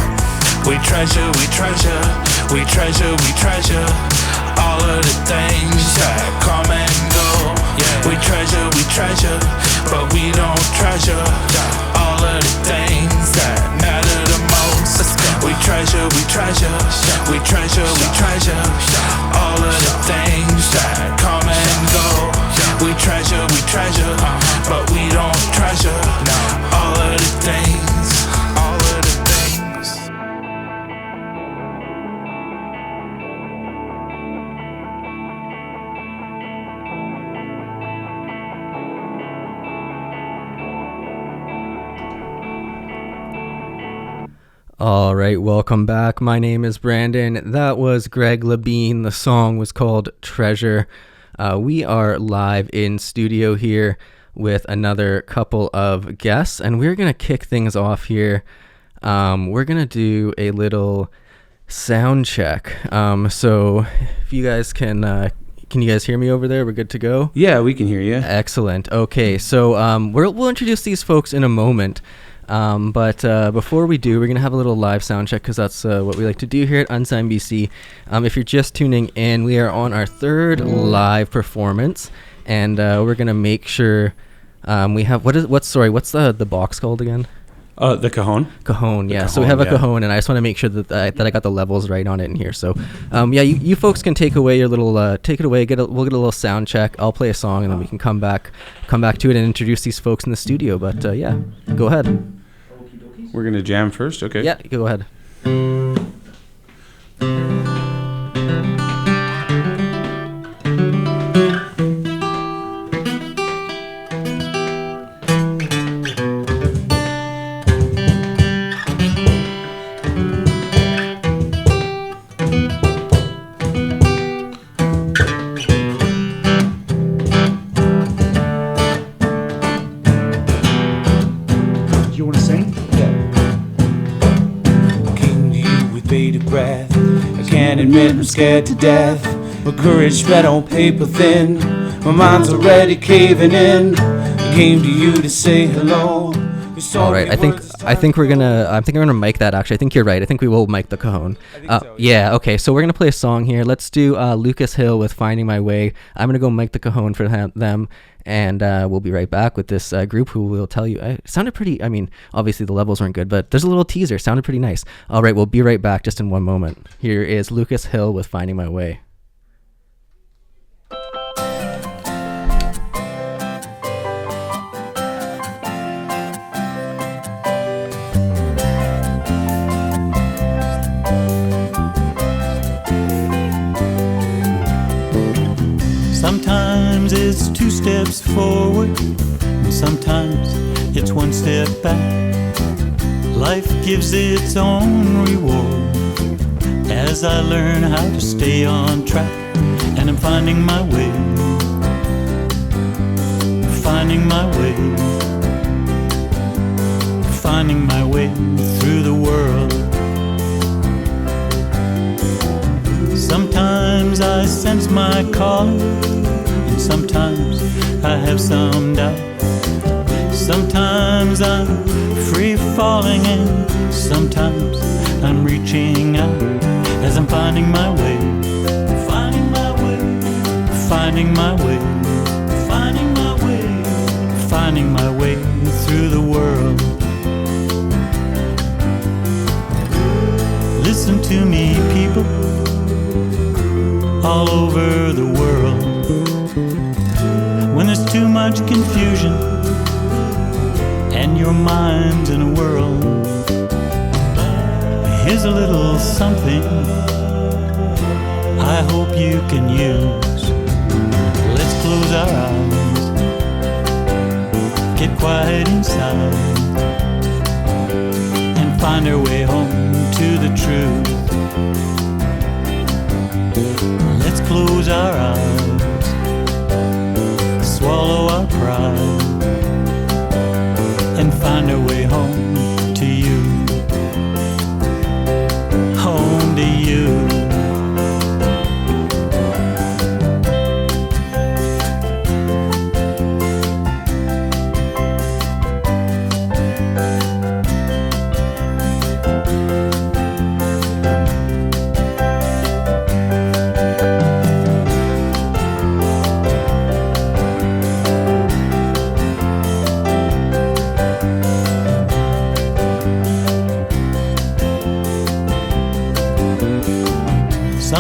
We treasure, we treasure, we treasure, we treasure all of the things that come and go. We treasure, but we don't treasure all of the things that matter the most. We treasure, we treasure, we treasure, we treasure all of the things that come and go. We treasure, but we don't treasure all of the things, all of the things. All right, welcome back. My name is Brandon. That was Greg Lavine. The song was called Treasure. We are live in studio here with another couple of guests, and we're going to kick things off here. We're going to do a little sound check. So if you guys can you guys hear me over there? We're good to go? Yeah, we can hear you. Excellent. Okay, so we'll introduce these folks in a moment. But before we do, we're going to have a little live sound check because that's what we like to do here at Unsigned BC. If you're just tuning in, we are on our third live performance, and we're going to make sure we have, what's the box called again? The cajon. Cajon, yeah. Cajon, so we have a yeah. cajon, and I just want to make sure that I got the levels right on it in here. So, you folks can take away your little, take it away. We'll get a little sound check. I'll play a song, and then we can come back to it and introduce these folks in the studio. But go ahead. We're gonna jam first, okay? Yeah, go ahead. You want to sing? Breath. I can't admit I'm scared to death. My courage spread on paper thin. My mind's already caving in. I came to you to say hello. All right, I think we're gonna mic that. Actually, I think you're right. I think we will mic the cajon. So, yeah. Okay. So we're gonna play a song here. Let's do Lucas Hille with "Finding My Way." I'm gonna go mic the cajon for them, and we'll be right back with this group who will tell you. It sounded pretty. I mean, obviously the levels weren't good, but there's a little teaser. Sounded pretty nice. All right, we'll be right back just in one moment. Here is Lucas Hille with "Finding My Way." Sometimes it's 2 steps forward, and sometimes it's 1 step back. Life gives its own reward as I learn how to stay on track. And I'm finding my way, finding my way, finding my way through the world. Sometimes I sense my calling, and sometimes I have some doubt. Sometimes I'm free falling, and sometimes I'm reaching out as I'm finding my way, finding my way, finding my way, finding my way, finding my way through the world. Listen to me, people all over the world. When there's too much confusion and your mind's in a whirl, here's a little something I hope you can use. Let's close our eyes, get quiet inside, and find our way home to the truth. Let's close our eyes, swallow our pride, and find our way home to you, home to you.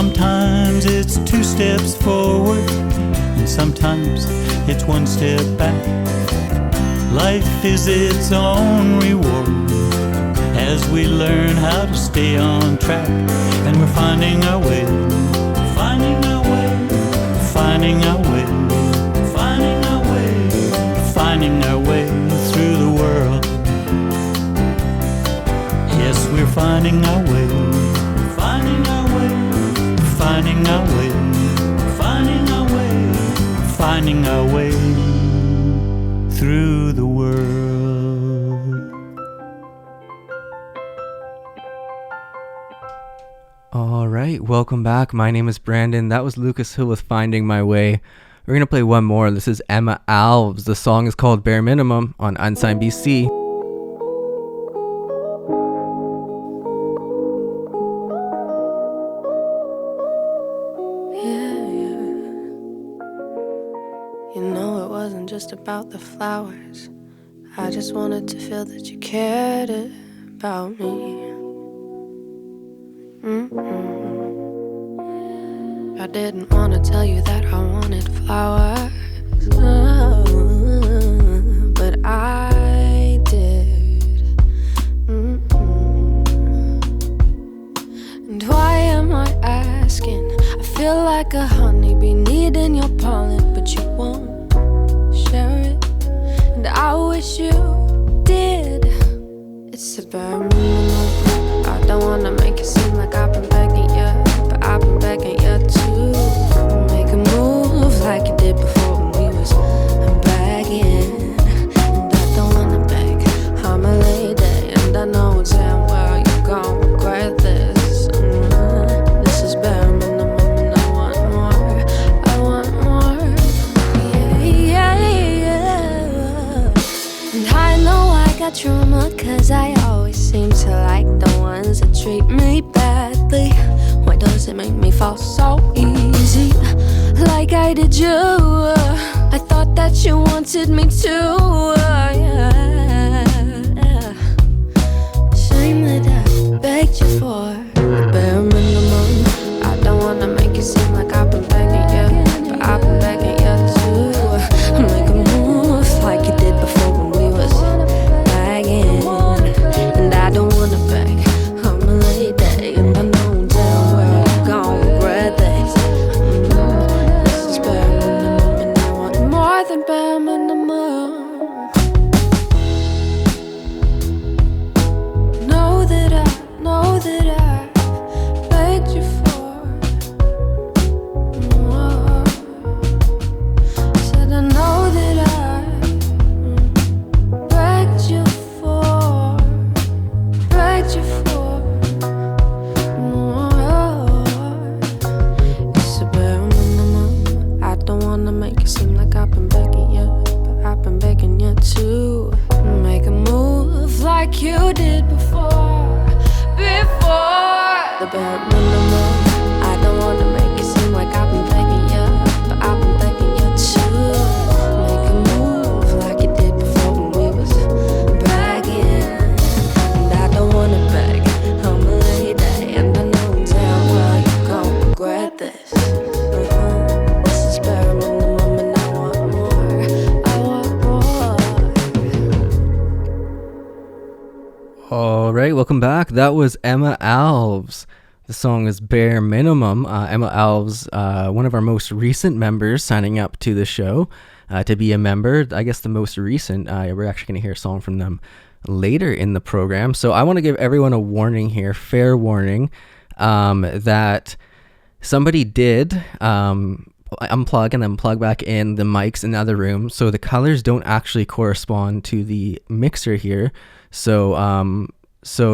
Sometimes it's 2 steps forward, and sometimes it's 1 step back. Life is its own reward as we learn how to stay on track. And we're finding our way, finding our way, finding our way, finding our way, finding our way through the world. Yes, we're finding our way, finding our way, finding our way, finding our way, finding our way through the world. All right, welcome back. My name is Brandon. That was Lucas Hill with Finding My Way. We're going to play one more. This is Emma Alves. The song is called Bare Minimum on Unsigned BC. Just about the flowers. I just wanted to feel that you cared about me. I didn't want to tell you that I wanted flowers, but I did. And why am I asking? I feel like a honeybee needing your pollen, but you won't share it, and I wish you did. It's a bare minimum. I don't wanna make it seem like I've been begging you, but I've been begging you to make a move like you did before when we was begging. And I don't wanna beg, I'm a lady, and I know damn well you're gon' regret this. This is bare minimum, and I want more. I want more. And I know I got trauma, cause I always seem to like the ones that treat me badly. Why does it make me fall so easy, like I did you? I thought that you wanted me to, yeah. Shame that I begged you for the bare minimum. I don't wanna make it seem like I've been begging you, but I've been begging you to make a move like you did before when we was begging. And I don't wanna beg, I'm a lady, and I know damn well you're gon' regret this. This is bare minimum, and I want more than bare minimum. Know that I begged you for more. Said I know that I begged you for more. It's a bare minimum. I don't wanna make it seem like I've been begging you, but I've been begging you to make a move like you did before. The bare minimum. I don't wanna make it seem like I've been begging you, but I've been begging you to make a move like you did before when we was begging. And I don't wanna beg, I'm a lady, and I know damn well you're gon' regret this. This is bare minimum, and I want more. I want more. All right, welcome back. That was Emma Alves. The song is Bare Minimum. Emma Alves, one of our most recent members, signing up to the show to be a member. I guess the most recent. We're actually going to hear a song from them later in the program. So I want to give everyone a warning here, fair warning, that somebody did unplug and then plug back in the mics in the other room. So the colors don't actually correspond to the mixer here. So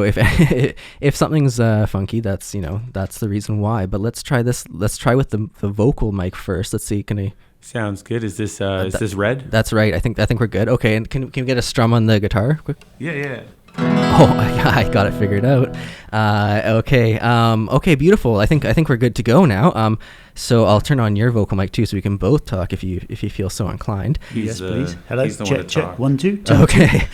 if if something's funky, that's the reason why. But let's try this. Let's try with the vocal mic first. Let's see. Can I? Sounds good. Is this this red? That's right. I think we're good. Okay. And can we get a strum on the guitar? Quick. Yeah. Oh, I got it figured out. Okay. Okay. Beautiful. I think we're good to go now. So I'll turn on your vocal mic too, so we can both talk if you feel so inclined. Yes, please. Hello. He's the one to Check. talk. 1 2. Okay.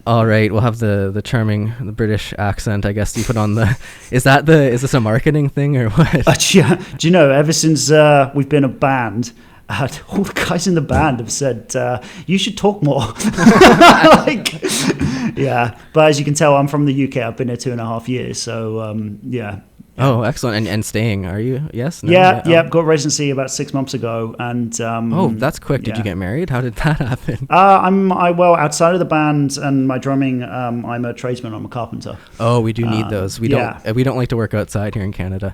All right, we'll have the charming the British accent, I guess. You put on the. Is this a marketing thing or what? Yeah. Do you know? Ever since we've been a band, all the guys in the band have said you should talk more. Yeah. But as you can tell, I'm from the UK. I've been here 2.5 years, so yeah. Oh, excellent. And staying, are you? Yes? No? Yeah. Got residency about 6 months ago. And that's quick. Did you get married? How did that happen? Well, outside of the band and my drumming, I'm a tradesman. I'm a carpenter. Oh, we do need those. We don't like to work outside here in Canada.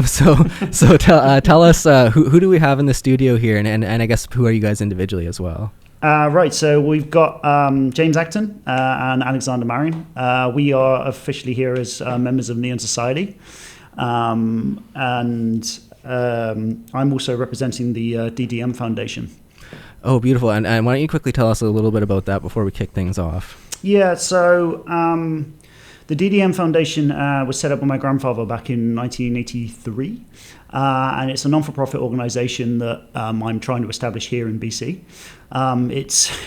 So tell us who do we have in the studio here, and I guess who are you guys individually as well? Right, so we've got James Acton and Alexander Marion. We are officially here as members of Neon Society. And I'm also representing the DDM Foundation. Oh, beautiful. And why don't you quickly tell us a little bit about that before we kick things off? Yeah, so the DDM Foundation was set up by my grandfather back in 1983. And it's a non-for-profit organization that I'm trying to establish here in BC.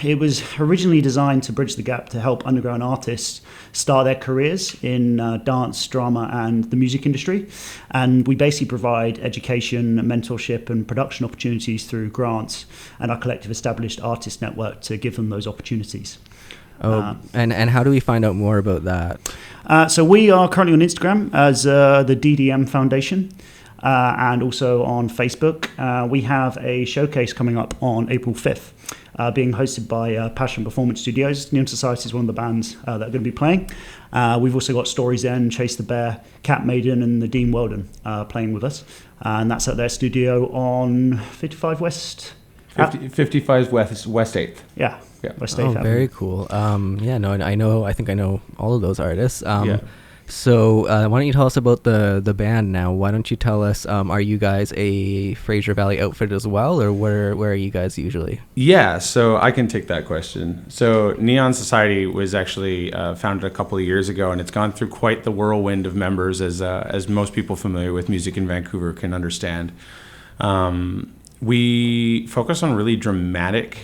It was originally designed to bridge the gap to help underground artists start their careers in dance, drama, and the music industry. And we basically provide education, mentorship, and production opportunities through grants and our collective established artist network to give them those opportunities. And how do we find out more about that? So we are currently on Instagram as the DDM Foundation. And also on Facebook. We have a showcase coming up on April 5th, being hosted by Passion Performance Studios. Neon Society is one of the bands that are going to be playing. We've also got Stories End, Chase the Bear, Cat Maiden, and Nadine Weldon playing with us. And that's at their studio on 55 West. 55 West 8th. Yeah. West 8th. Oh, very cool. I think I know all of those artists. So why don't you tell us about the band now? Why don't you tell us, are you guys a Fraser Valley outfit as well, or where are you guys usually? Yeah, so I can take that question. So Neon Society was actually founded a couple of years ago, and it's gone through quite the whirlwind of members, as most people familiar with music in Vancouver can understand. We focus on really dramatic,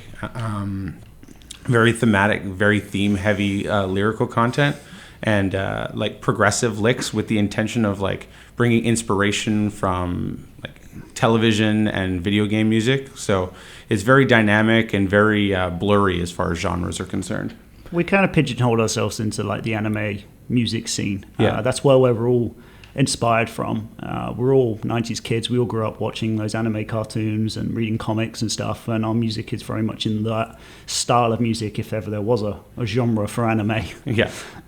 very thematic, very theme-heavy lyrical content. And like progressive licks with the intention of like bringing inspiration from like television and video game music. So it's very dynamic and very blurry as far as genres are concerned. We kind of pigeonhole ourselves into like the anime music scene. Yeah. That's where we're all inspired from. We're all 90s kids. We all grew up watching those anime cartoons and reading comics and stuff, and our music is very much in that style of music, if ever there was a genre for anime.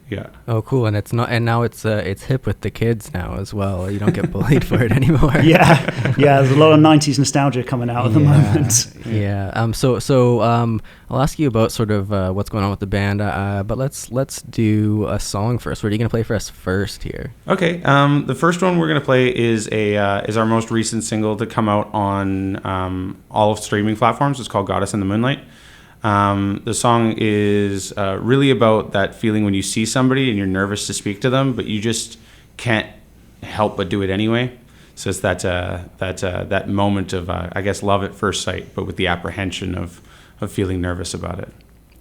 Yeah. Oh, cool. And it's not, and now it's hip with the kids now as well. You don't get bullied for it anymore. Yeah. There's a lot of 90s nostalgia coming out at the moment. Yeah. So I'll ask you about sort of what's going on with the band. But let's do a song first. What are you going to play for us first here? Okay. The first one we're going to play is our most recent single to come out on all of streaming platforms. It's called Goddess in the Moonlight. The song is really about that feeling when you see somebody and you're nervous to speak to them, but you just can't help but do it anyway. So it's that moment of, I guess, love at first sight, but with the apprehension of feeling nervous about it.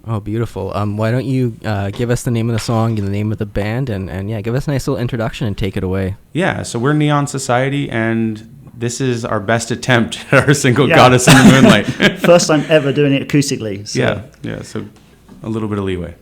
Oh, beautiful. Why don't you give us the name of the song and the name of the band, and give us a nice little introduction and take it away. Yeah, so we're Neon Society, and this is our best attempt at our single Goddess in the Moonlight. First time ever doing it acoustically. So. Yeah, so a little bit of leeway.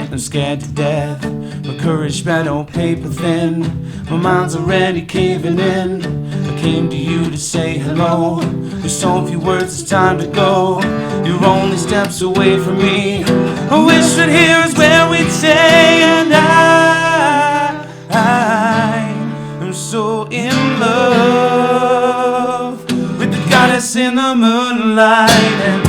I'm scared to death. My courage spread on paper thin. My mind's already caving in. I came to you to say hello. With so few words, it's time to go. You're only steps away from me. I wish that here is where we'd stay. And I am so in love with the goddess in the moonlight. And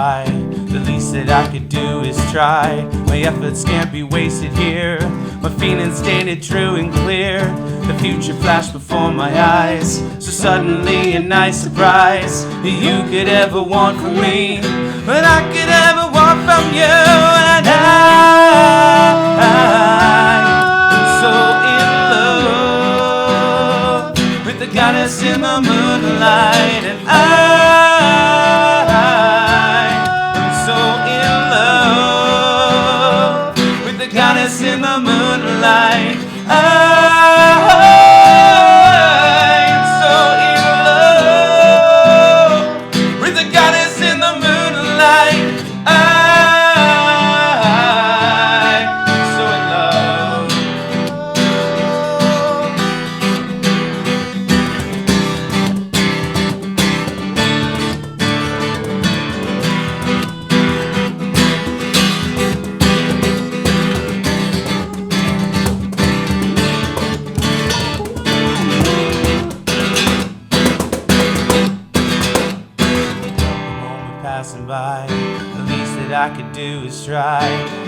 by. The least that I could do is try. My efforts can't be wasted here. My feelings stated true and clear. The future flashed before my eyes. So suddenly a nice surprise that you could ever want from me, but I could ever want from you. And I'm so in love with the goddess in the moonlight. And I'm so in love with the goddess in the moonlight. I'm so in love with the goddess in the moonlight. I'm so in love. Passing by, the least that I could do is try.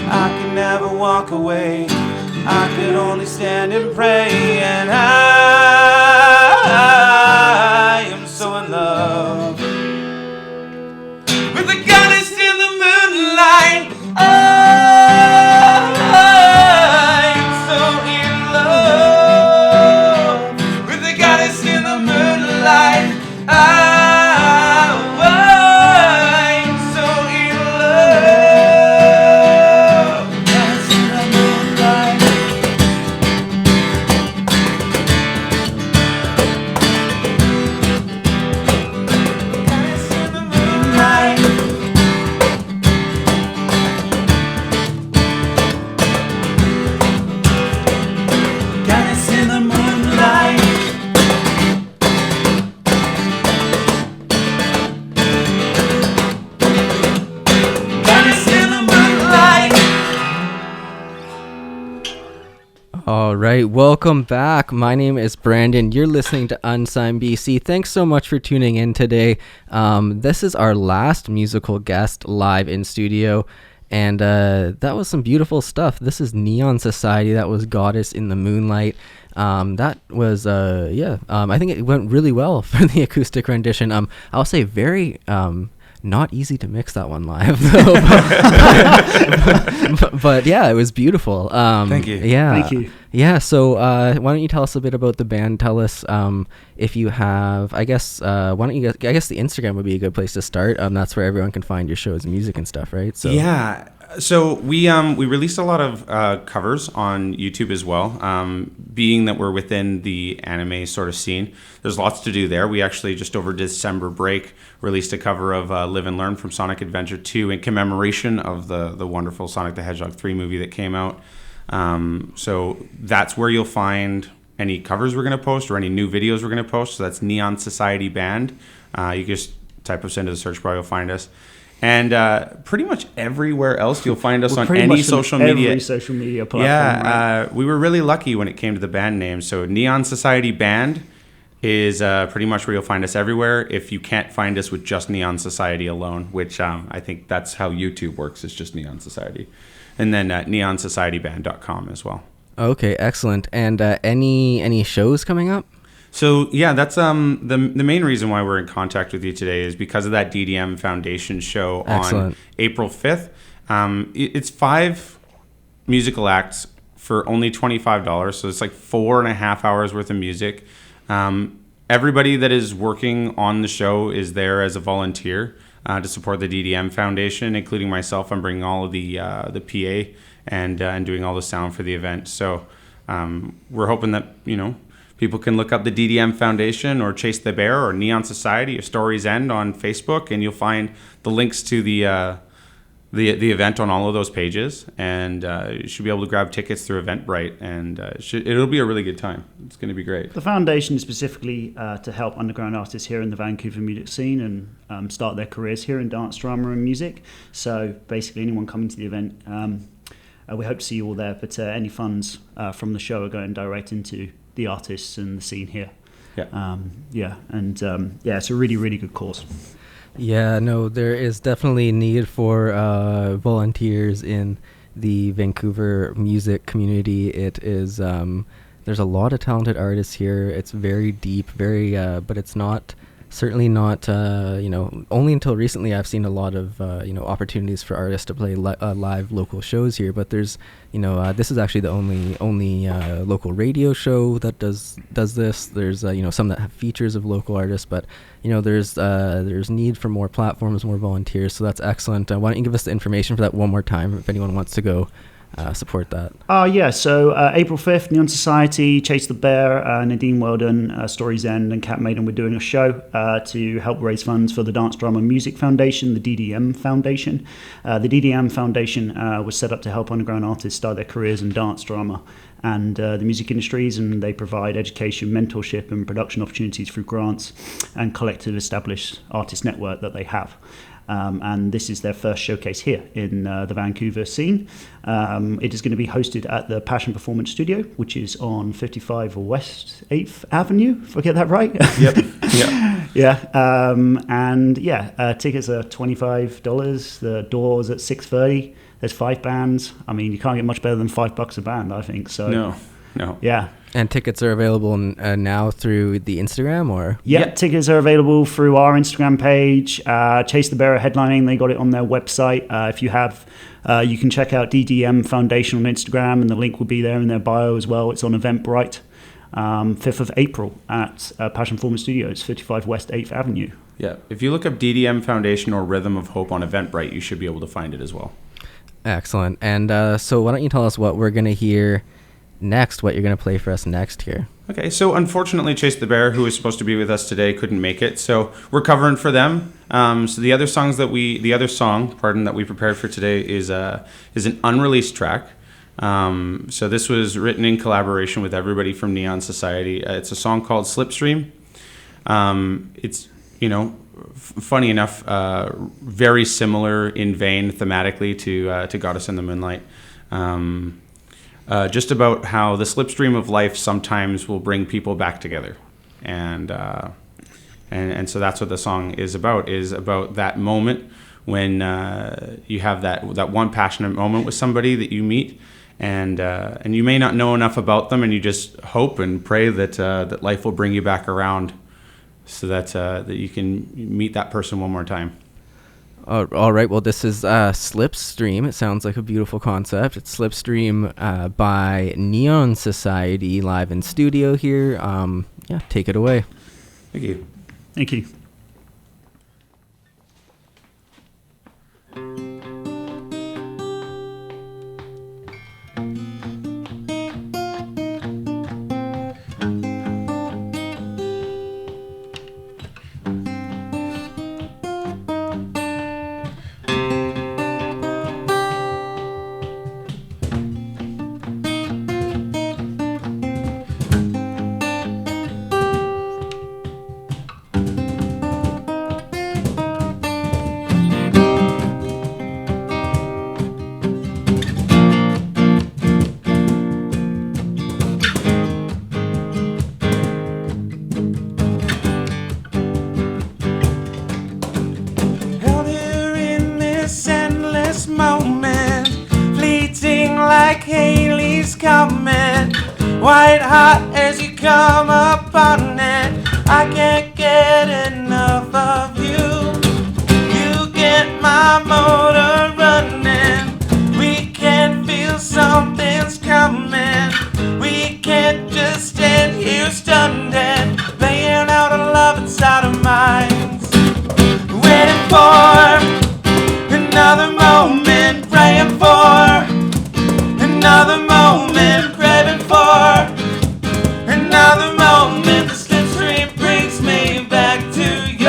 I could never walk away, I could only stand and pray. And I am so in love with the goddess in the moonlight. I'm so in love with the goddess in the moonlight. All right, welcome back. My name is Brandon. You're listening to Unsigned BC. Thanks so much for tuning in today. This is our last musical guest live in studio, and that was some beautiful stuff. This is Neon Society. That was Goddess in the Moonlight. That was, I think it went really well for the acoustic rendition. I'll say very... not easy to mix that one live, though. but yeah, it was beautiful. Thank you. Yeah. Thank you. Yeah. So why don't you tell us a bit about the band? Tell us if you have, I guess, why don't you, I guess the Instagram would be a good place to start. That's where everyone can find your shows and music and stuff, right? So yeah. So we released a lot of covers on YouTube as well. Being that we're within the anime sort of scene, there's lots to do there. We actually just over December break released a cover of Live and Learn from Sonic Adventure 2 in commemoration of the wonderful Sonic the Hedgehog 3 movie that came out. So that's where you'll find any covers we're going to post or any new videos we're going to post. So that's Neon Society Band. You just type us into the search bar, you'll find us. And pretty much everywhere else you'll find us on any social media. Every social media platform. Yeah, right? we were really lucky when it came to the band name. So Neon Society Band is pretty much where you'll find us everywhere. If you can't find us with just Neon Society alone, which I think that's how YouTube works, it's just Neon Society. And then neonsocietyband.com as well. Okay, excellent. And any shows coming up? So yeah, that's the main reason why we're in contact with you today is because of that DDM Foundation show on April 5th. It's 5 musical acts for only $25, so it's like 4.5 hours worth of music. Everybody that is working on the show is there as a volunteer to support the DDM Foundation, including myself. I'm bringing all of the PA and doing all the sound for the event. So we're hoping that people can look up the DDM Foundation or Chase the Bear or Neon Society or Stories End on Facebook, and you'll find the links to the event on all of those pages. And you should be able to grab tickets through Eventbrite, and it'll be a really good time. It's going to be great. The foundation is specifically to help underground artists here in the Vancouver music scene and start their careers here in dance, drama, and music. So basically, anyone coming to the event, we hope to see you all there. But any funds from the show are going direct into the artists and the scene here. Yeah. It's a really, really good cause. Yeah, no, there is definitely need for volunteers in the Vancouver music community. It is there's a lot of talented artists here. It's very deep, very but it's not certainly not only until recently I've seen a lot of opportunities for artists to play live local shows here, but there's this is actually the only local radio show that does this. There's some that have features of local artists, but there's need for more platforms, more volunteers, so that's excellent. Why don't you give us the information for that one more time if anyone wants to go support that? So April 5th, Neon Society, Chase the Bear, Nadine Weldon, Stories End, and Cat Maiden, we're doing a show to help raise funds for the Dance Drama Music Foundation, the DDM Foundation. The DDM Foundation was set up to help underground artists start their careers in dance drama and the music industries, and they provide education, mentorship, and production opportunities through grants and collective established artist network that they have. And this is their first showcase here in the Vancouver scene. It is going to be hosted at the Passion Performance Studio, which is on 55 West 8th Avenue, if I get that right. Yep. Tickets are $25. The doors at 6:30. There's 5 bands. I mean, you can't get much better than $5 a band, I think. So No. Yeah. And tickets are available now through the Instagram, or? Yeah, tickets are available through our Instagram page. Chase the Bear are headlining. They got it on their website. If you have, you can check out DDM Foundation on Instagram, and the link will be there in their bio as well. It's on Eventbrite, 5th of April at Passion Performance Studios, 55 West 8th Avenue. Yeah, if you look up DDM Foundation or Rhythm of Hope on Eventbrite, you should be able to find it as well. Excellent. And so why don't you tell us what we're going to hear next, what you're going to play for us next here? Okay, so unfortunately Chase the Bear, who was supposed to be with us today, couldn't make it, so we're covering for them. So the other song that we prepared for today is an unreleased track. So this was written in collaboration with everybody from Neon Society. It's a song called Slipstream. It's funny enough, very similar in vein thematically to Goddess in the Moonlight. Just about how the slipstream of life sometimes will bring people back together, and so that's what the song is about that moment when you have that one passionate moment with somebody that you meet, and you may not know enough about them, and you just hope and pray that life will bring you back around, so that you can meet that person one more time. All right. Well, this is Slipstream. It sounds like a beautiful concept. It's Slipstream by Neon Society live in studio here. Take it away. Thank you. Thank you. White hot as you come upon it, I can't get enough of you. You get my motor running, we can feel something's coming. We can't just stand here stunned, laying out a love inside our minds, waiting for another moment, praying for another moment, craving for another moment. The slipstream brings me back to you.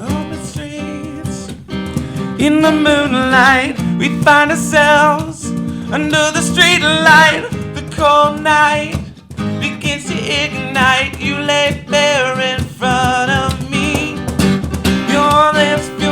Open streets, in the moonlight, we find ourselves under the street light. The cold night begins to ignite. You lay bare in front of me. Your lips feel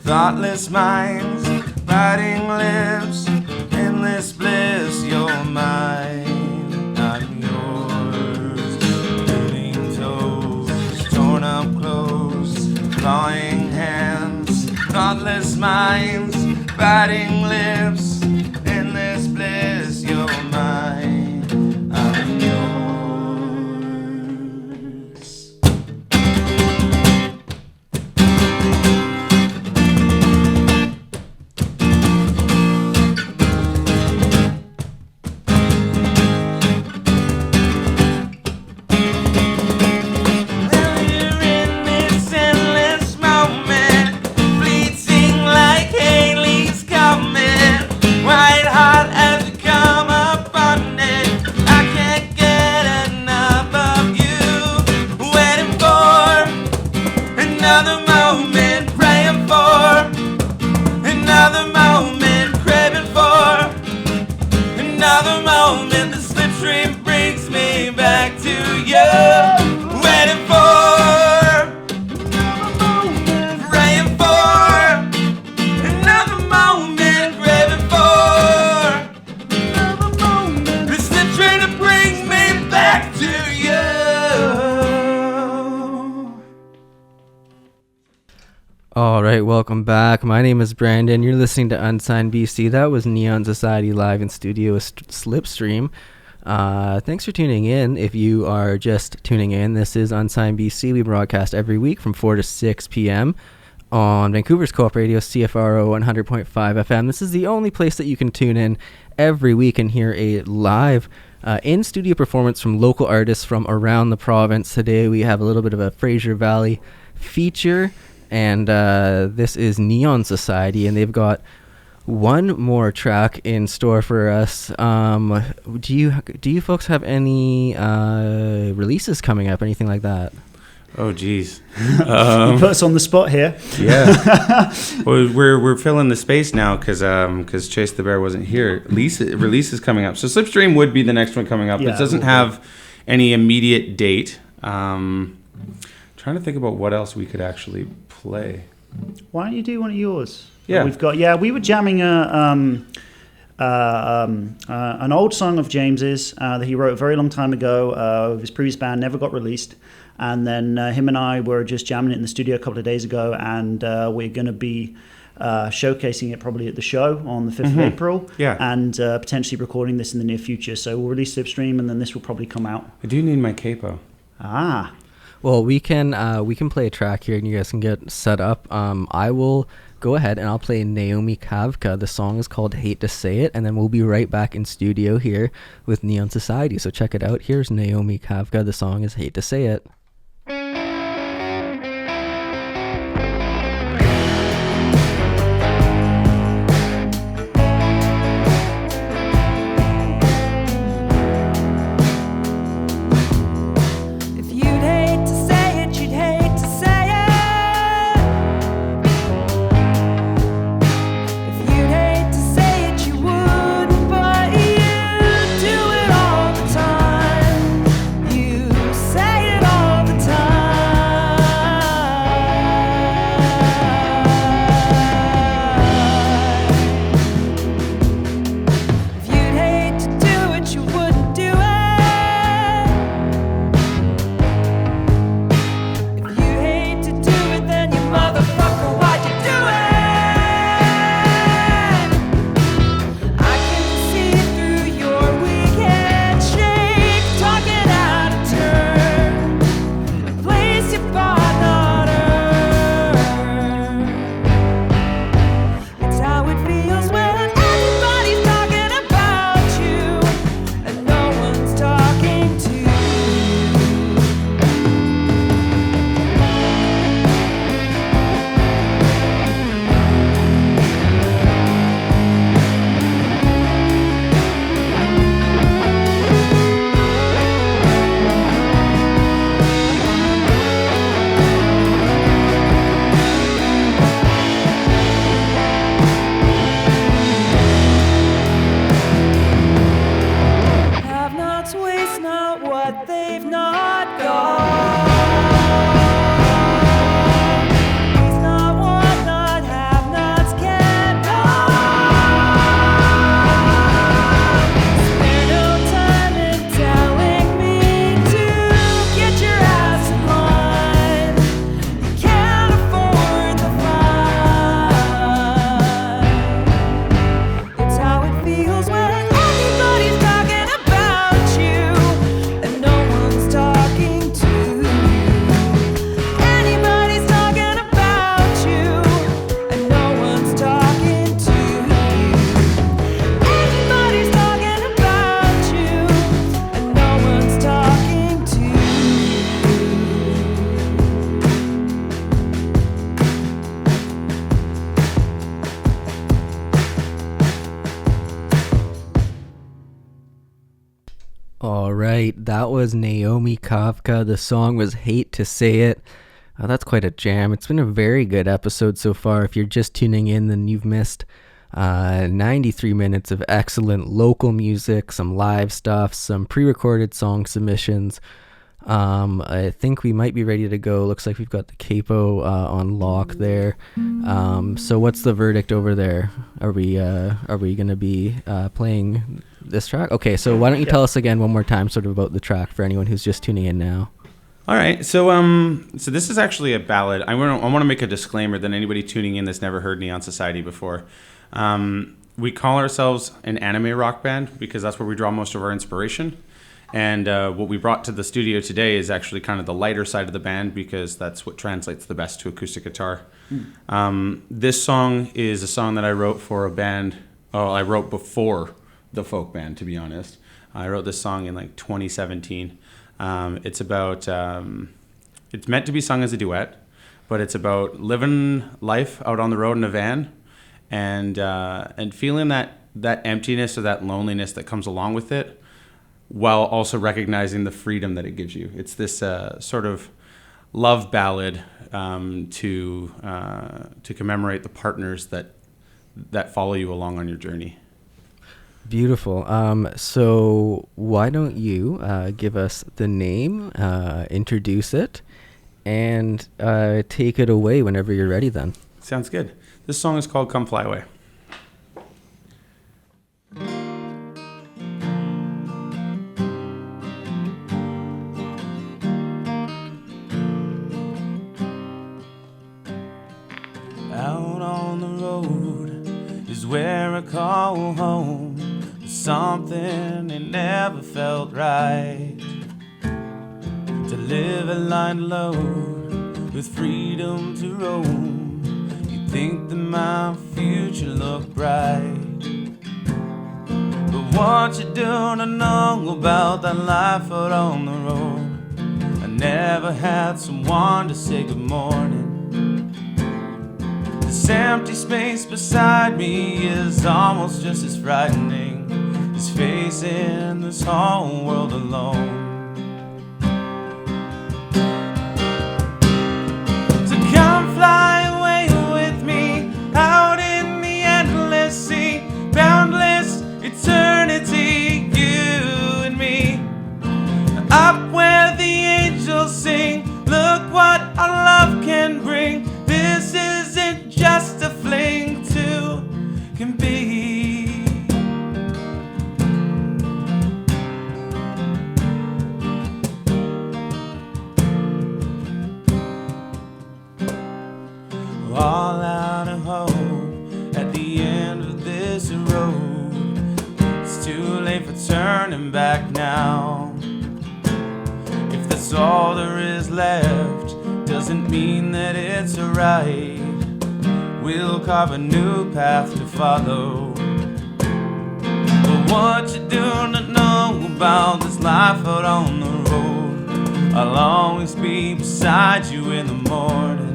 thoughtless minds, biting lips, endless bliss. You're mine, I'm yours. Bleeding toes, torn up clothes, clawing hands, thoughtless minds, biting lips, endless bliss. You're mine, I'm yours. Welcome back. My name is Brandon. You're listening to Unsigned BC. That was Neon Society live in studio with Slipstream. Thanks for tuning in. If you are just tuning in, this is Unsigned BC. We broadcast every week from 4 to 6 p.m. on Vancouver's co-op radio, CFRO 100.5 FM. This is the only place that you can tune in every week and hear a live in-studio performance from local artists from around the province. Today we have a little bit of a Fraser Valley feature. And this is Neon Society, and they've got one more track in store for us. Do you folks have any releases coming up, anything like that? Oh, geez. You put us on the spot here. Yeah. Well, we're filling the space now because Chase the Bear wasn't here. Release is coming up. So Slipstream would be the next one coming up. Yeah, it doesn't have any immediate date. Trying to think about what else we could actually play. Why don't you do one of yours? Yeah. We were jamming an old song of James's that he wrote a very long time ago of his previous band, never got released. And then him and I were just jamming it in the studio a couple of days ago, and we're going to be showcasing it probably at the show on the 5th of April. Yeah. And potentially recording this in the near future. So we'll release Slipstream, and then this will probably come out. I do need my capo. Ah. Well, we can play a track here, and you guys can get set up. I will go ahead and I'll play Naomi Kavka. The song is called "Hate to Say It," and then we'll be right back in studio here with Neon Society. So check it out. Here's Naomi Kavka. The song is "Hate to Say It." All All right, that was Naomi Kavka. The song was Hate to Say It. That's quite a jam. It's been a very good episode so far. If you're just tuning in, then you've missed 93 minutes of excellent local music, some live stuff, some pre-recorded song submissions. I think we might be ready to go. Looks like we've got the capo on lock there. So what's the verdict over there? Are we going to be playing this track? Okay, so why don't you tell us again one more time sort of about the track for anyone who's just tuning in now? All right, so this is actually a ballad. I want to make a disclaimer that anybody tuning in that's never heard Neon Society before. We call ourselves an anime rock band because that's where we draw most of our inspiration. And what we brought to the studio today is actually kind of the lighter side of the band because that's what translates the best to acoustic guitar. This song is a song that I wrote for a band. I wrote before the folk band, to be honest. I wrote this song in like 2017. It's about, it's meant to be sung as a duet, but it's about living life out on the road in a van and feeling that emptiness or that loneliness that comes along with it, while also recognizing the freedom that it gives you. It's this sort of love ballad to commemorate the partners that follow you along on your journey. Beautiful. So why don't you give us the name, introduce it, and take it away whenever you're ready then. Sounds good. This song is called Come Fly Away. Out on the road is where I call home. There's something it never felt right to live a line load with freedom to roam. You think that my future looked bright, but what you don't know about that life out on the road. I never had someone to say good morning. This empty space beside me is almost just as frightening as facing this whole world alone. So come fly away with me out in the endless sea, boundless eternity, you and me. Up where the angels sing, look what our love can bring. This isn't just a fling, two can be. All out of hope at the end of this road. It's too late for turning back now. If that's all there is left, doesn't mean that it's right. We'll carve a new path to follow. But what you do not know about this life out on the road, I'll always be beside you in the morning.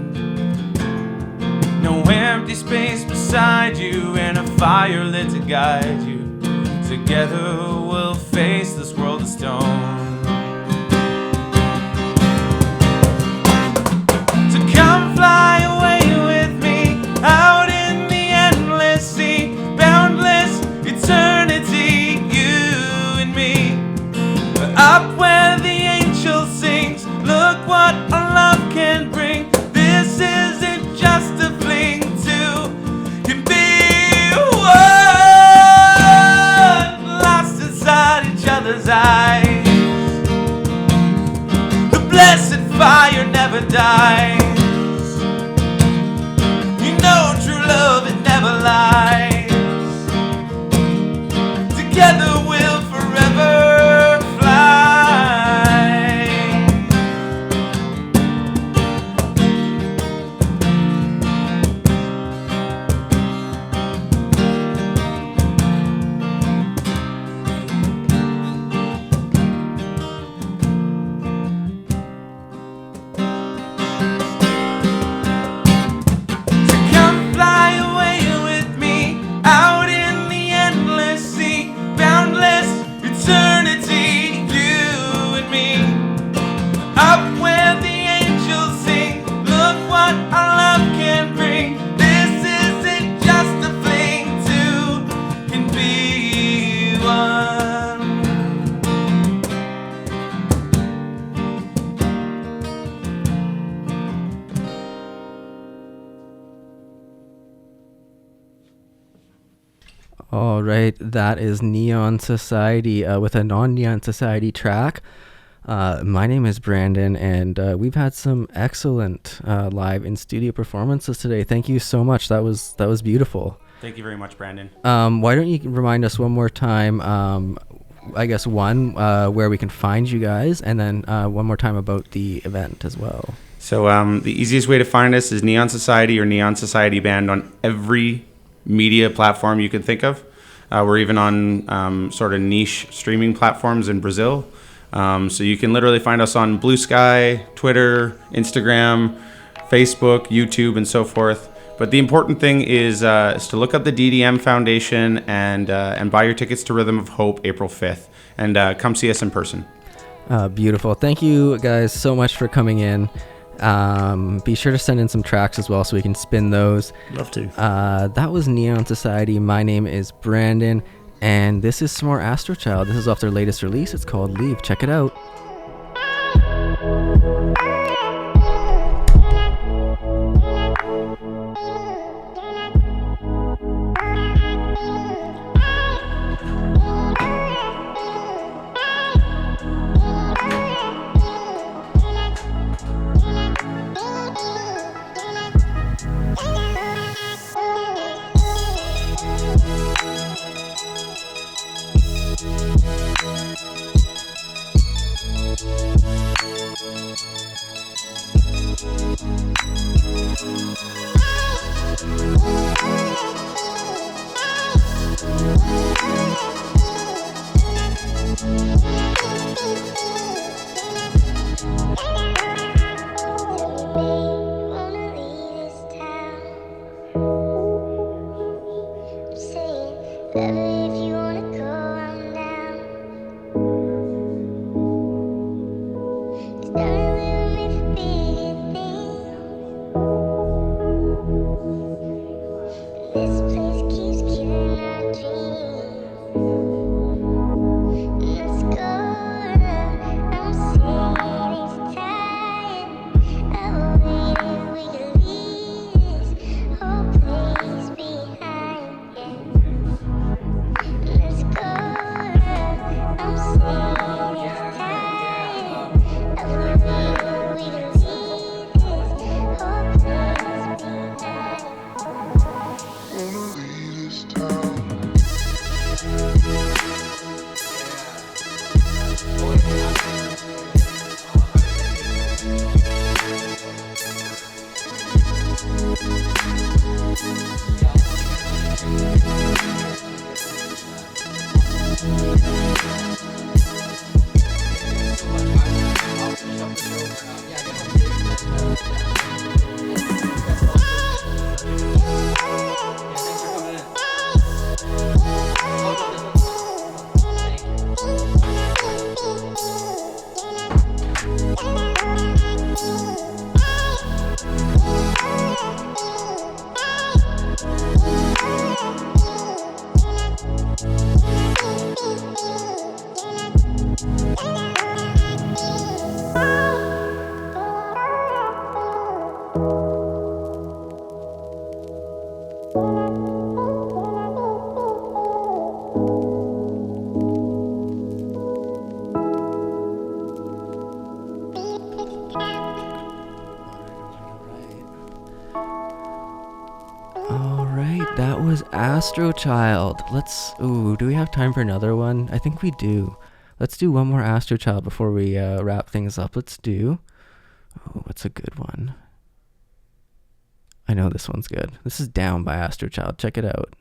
No empty space beside you and a fire lit to guide you. Together we'll face this world of stone. Come fly away with me out in the endless sea, boundless eternity, you and me. Up where the angel sings, look what our love can bring. This isn't just a fling, two can be one, lost inside each other's eyes. The blessed fire never dies. No true love, it never lies. Together we'll forever fly. All right, that is Neon Society with a non-Neon Society track. My name is Brandon, and we've had some excellent live in-studio performances today. Thank you so much. That was beautiful. Thank you very much, Brandon. Why don't you remind us one more time, I guess where we can find you guys, and then one more time about the event as well. So the easiest way to find us is Neon Society or Neon Society Band on every media platform you can think of. We're even on sort of niche streaming platforms in Brazil. So you can literally find us on Blue Sky, Twitter, Instagram, Facebook, YouTube, and so forth. But the important thing is to look up the DDM Foundation and buy your tickets to Rhythm of Hope April 5th. And come see us in person. Beautiful. Thank you guys so much for coming in. Be sure to send in some tracks as well so we can spin those. Love to. That was Neon Society. My name is Brandon, and this is some more Astro Child. This is off their latest release. It's called Leave. Check it out. That was Astro Child. Do we have time for another one? I think we do. Let's do one more Astro Child before we wrap things up. What's a good one? I know this one's good. This is Down by Astro Child. Check it out.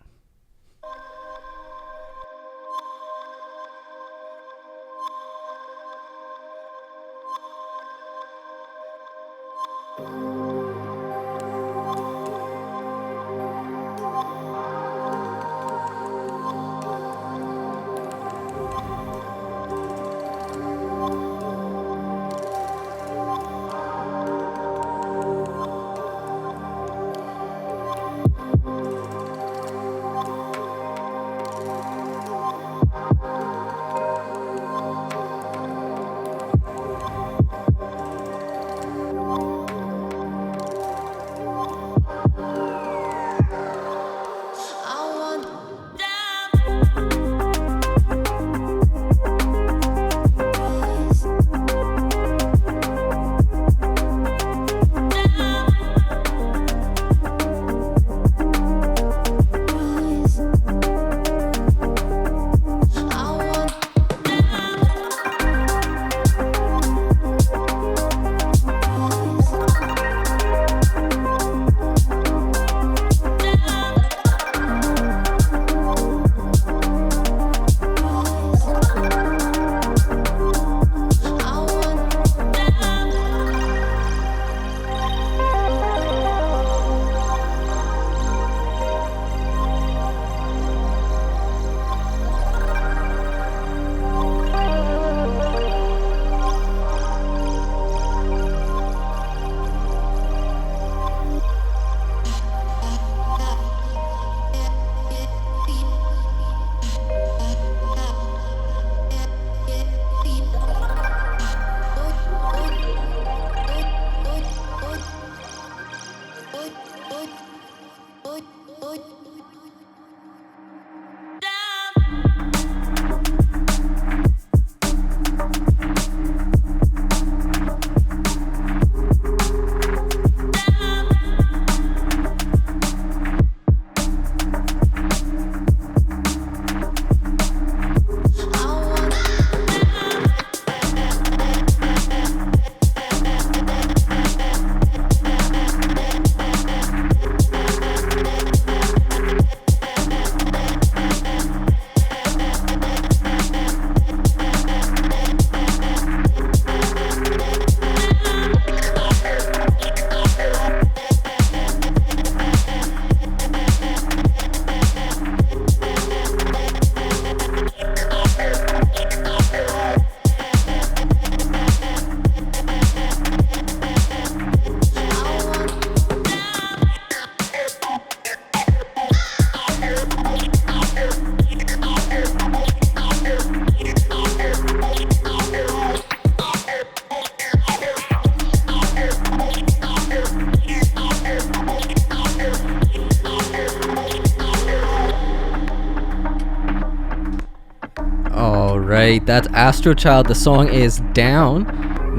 Right, that's Astro Child. The song is Down.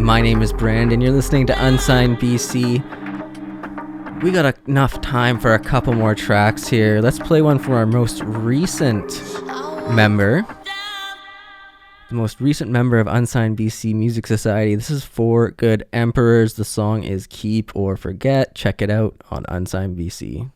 My name is Brandon. You're listening to Unsigned BC. We got enough time for a couple more tracks here. Let's play one from our most recent member. The most recent member of Unsigned BC Music Society. This is For Good Emperors. The song is Keep or Forget. Check it out on Unsigned BC.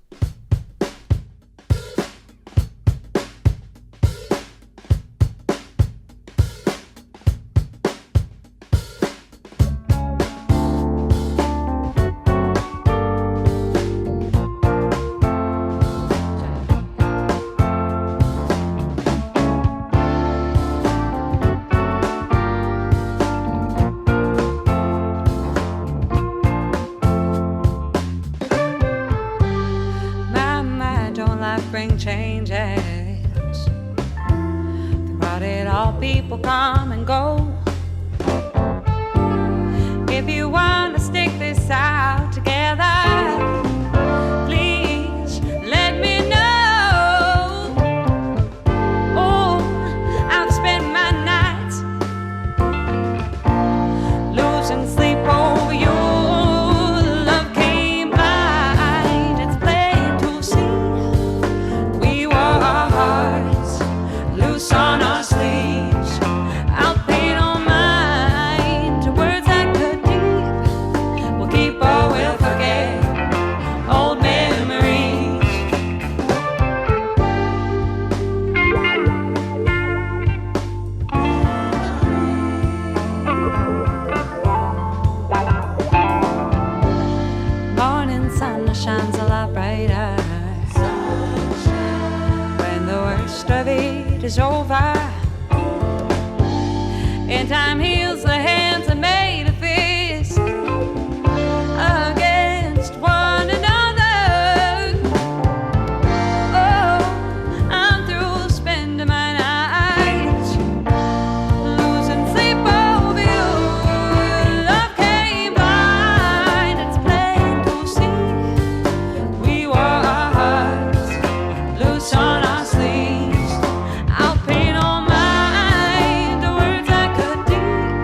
I'll paint on mine the words I could do.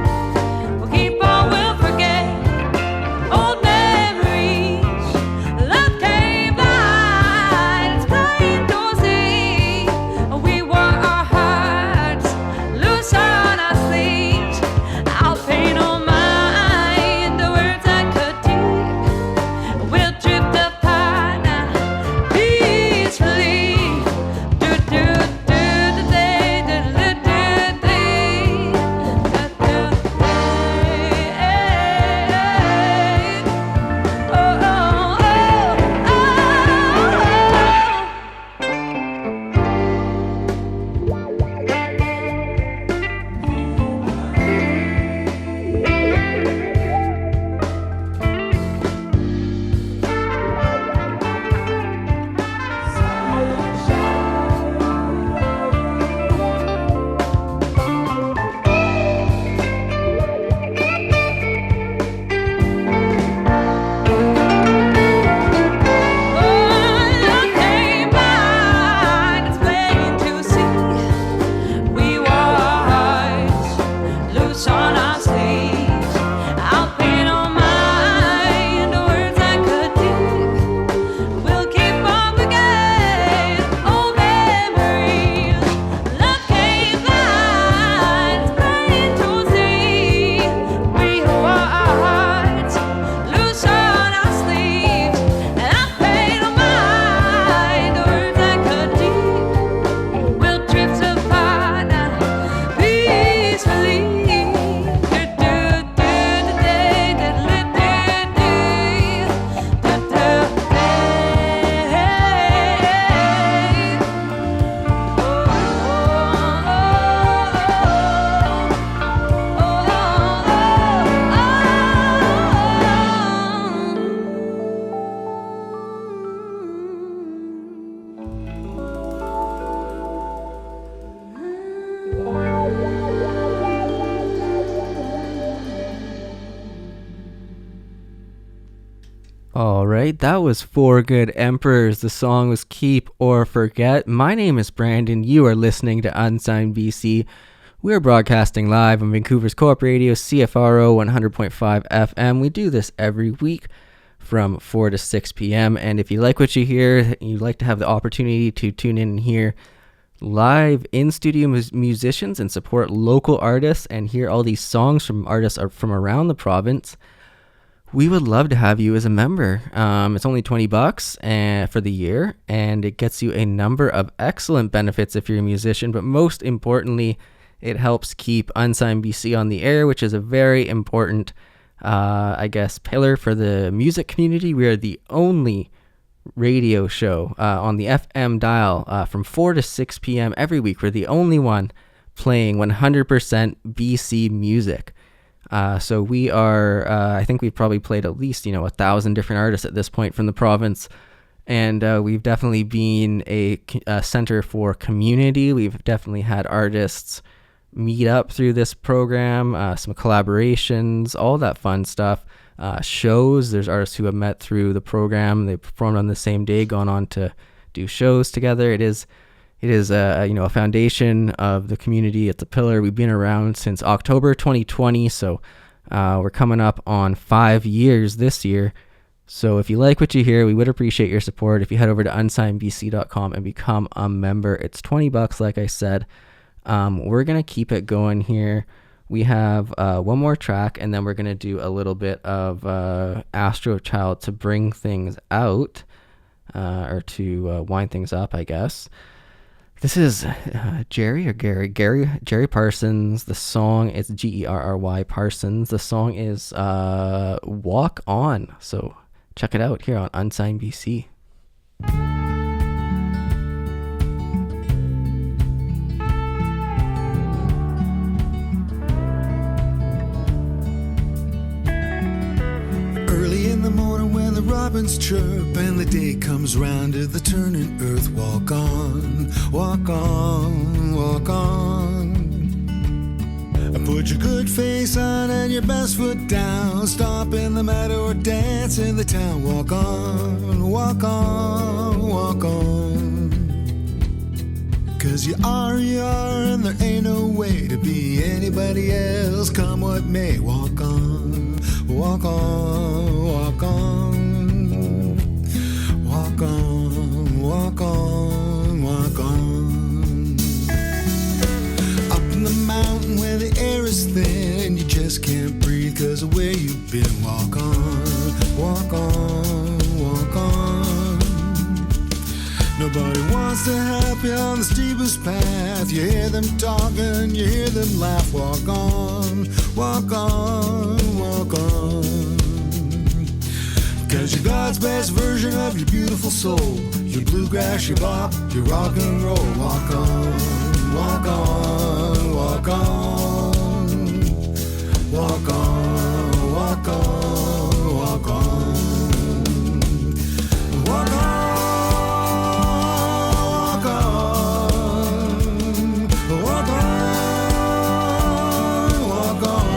right, that was Four Good Emperors. The song was Keep or Forget. My name is Brandon. You are listening to Unsigned BC. We are broadcasting live on Vancouver's Co-op Radio, CFRO 100.5 FM. We do this every week from 4 to 6 p.m. And if you like what you hear, you'd like to have the opportunity to tune in and hear live in-studio musicians and support local artists and hear all these songs from artists from around the province, we would love to have you as a member. It's only $20 for the year, and it gets you a number of excellent benefits if you're a musician, but most importantly, it helps keep Unsigned BC on the air, which is a very important, pillar for the music community. We are the only radio show on the FM dial from 4 to 6 p.m. every week. We're the only one playing 100% BC music. So we are, I think we've probably played at least, 1,000 different artists at this point from the province. And we've definitely been a center for community. We've definitely had artists meet up through this program, some collaborations, all that fun stuff. Shows, there's artists who have met through the program. They performed on the same day, gone on to do shows together. It is a foundation of the community. It's a pillar. We've been around since October 2020, so we're coming up on 5 years this year. So if you like what you hear, we would appreciate your support. If you head over to unsignedbc.com and become a member, it's $20, like I said. We're gonna keep it going here. We have one more track, and then we're going to do a little bit of Astro Child to bring things out, or to wind things up, I guess. This is Gerry Parsons. The song is Gerry Parsons. The song is Walk On. So check it out here on Unsigned BC. Robins chirp and the day comes round to the turning earth. Walk on, walk on, walk on. And put your good face on and your best foot down. Stop in the meadow or dance in the town. Walk on, walk on, walk on. 'Cause you are, and there ain't no way to be anybody else. Come what may, walk on, walk on, walk on. Walk on, walk on, walk on. Up in the mountain where the air is thin, you just can't breathe 'cause of where you've been. Walk on, walk on, walk on. Nobody wants to help you on the steepest path. You hear them talking, you hear them laugh. Walk on, walk on, walk on. 'Cause you're God's best version of your beautiful soul. Your bluegrass, your bop, your rock and roll. Walk on, walk on, walk on. Walk on, walk on, walk on. Walk on, walk on. Walk on, walk on.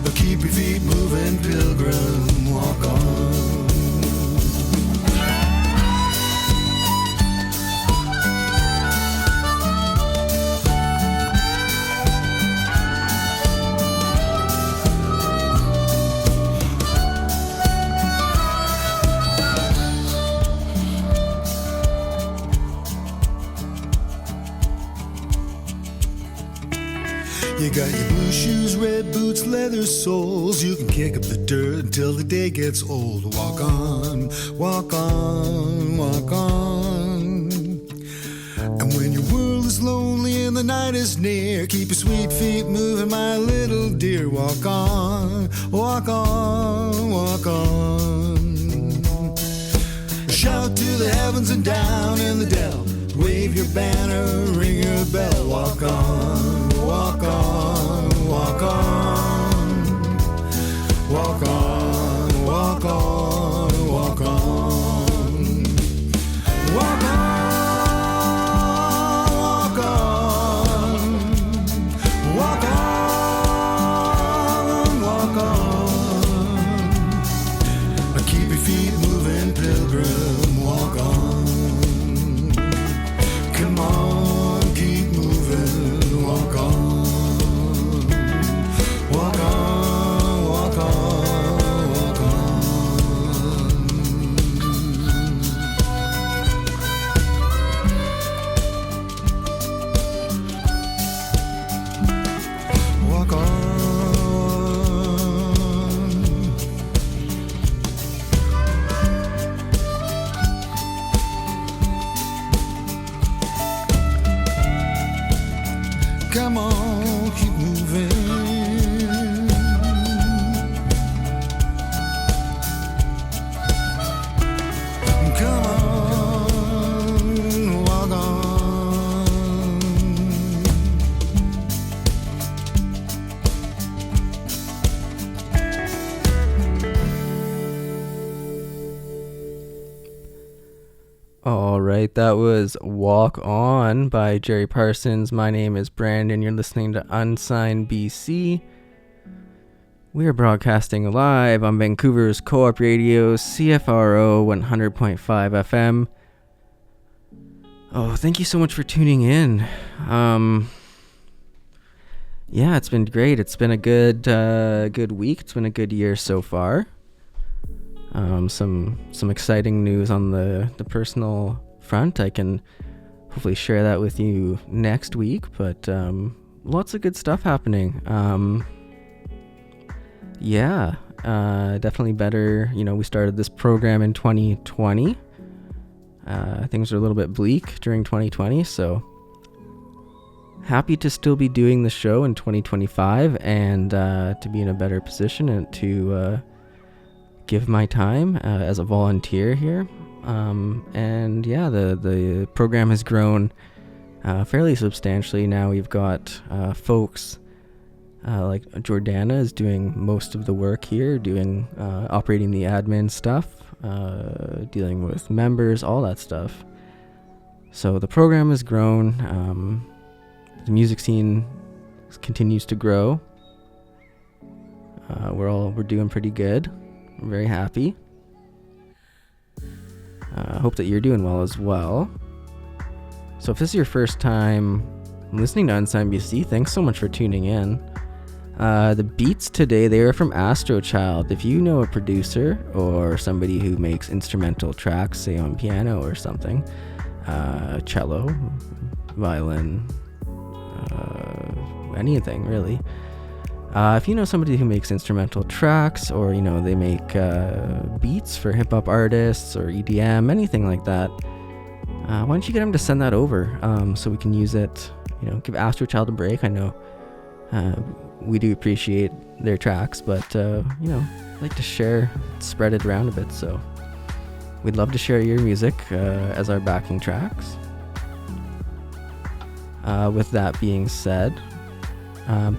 But keep your feet moving, pilgrim, walk on. You got your blue shoes, red boots, leather soles. You can kick up the dirt until the day gets old. Walk on, walk on, walk on. And when your world is lonely and the night is near, keep your sweet feet moving, my little dear. Walk on, walk on, walk on. Shout to the heavens and down in the dell. Wave your banner, ring your bell. Walk on, walk on, walk on. Walk on, walk on, walk on. Walk on, walk on. Walk on, walk on. Come on, keep moving. Come on, walk on. All right, that was Walk On by Gerry Parsons. My name is Brandon. You're listening to Unsigned BC. We are broadcasting live on Vancouver's Co-op Radio, CFRO 100.5 FM. Oh, thank you so much for tuning in. Yeah, it's been great. It's been a good week. It's been a good year so far. Some exciting news on the personal front. I can hopefully share that with you next week, but lots of good stuff happening. Definitely better. We started this program in 2020. Things are a little bit bleak during 2020, so happy to still be doing the show in 2025 and to be in a better position and to give my time as a volunteer here. The program has grown fairly substantially. Now we've got folks like Jordana is doing most of the work here, doing operating the admin stuff, dealing with members, all that stuff. So the program has grown. The music scene continues to grow. We're doing pretty good. I'm very happy. I hope that you're doing well as well. So if this is your first time listening to Unsigned BC, thanks so much for tuning in. The beats today, they are from Astro Child. If you know a producer or somebody who makes instrumental tracks, say on piano or something, cello, violin, anything really. If you know somebody who makes instrumental tracks, or they make beats for hip-hop artists or EDM, anything like that, why don't you get them to send that over so we can use it, give Astro Child a break. I know we do appreciate their tracks, but like to spread it around a bit, so we'd love to share your music as our backing tracks. With that being said,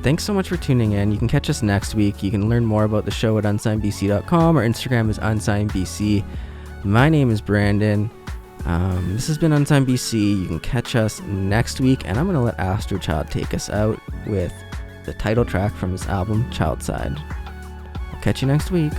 thanks so much for tuning in. You can catch us next week. You can learn more about the show at unsignedbc.com. Our Instagram is unsignedbc. My name is Brandon. This has been Unsigned BC. You can catch us next week, and I'm going to let Astro Child take us out with the title track from his album, Child Side. I'll catch you next week.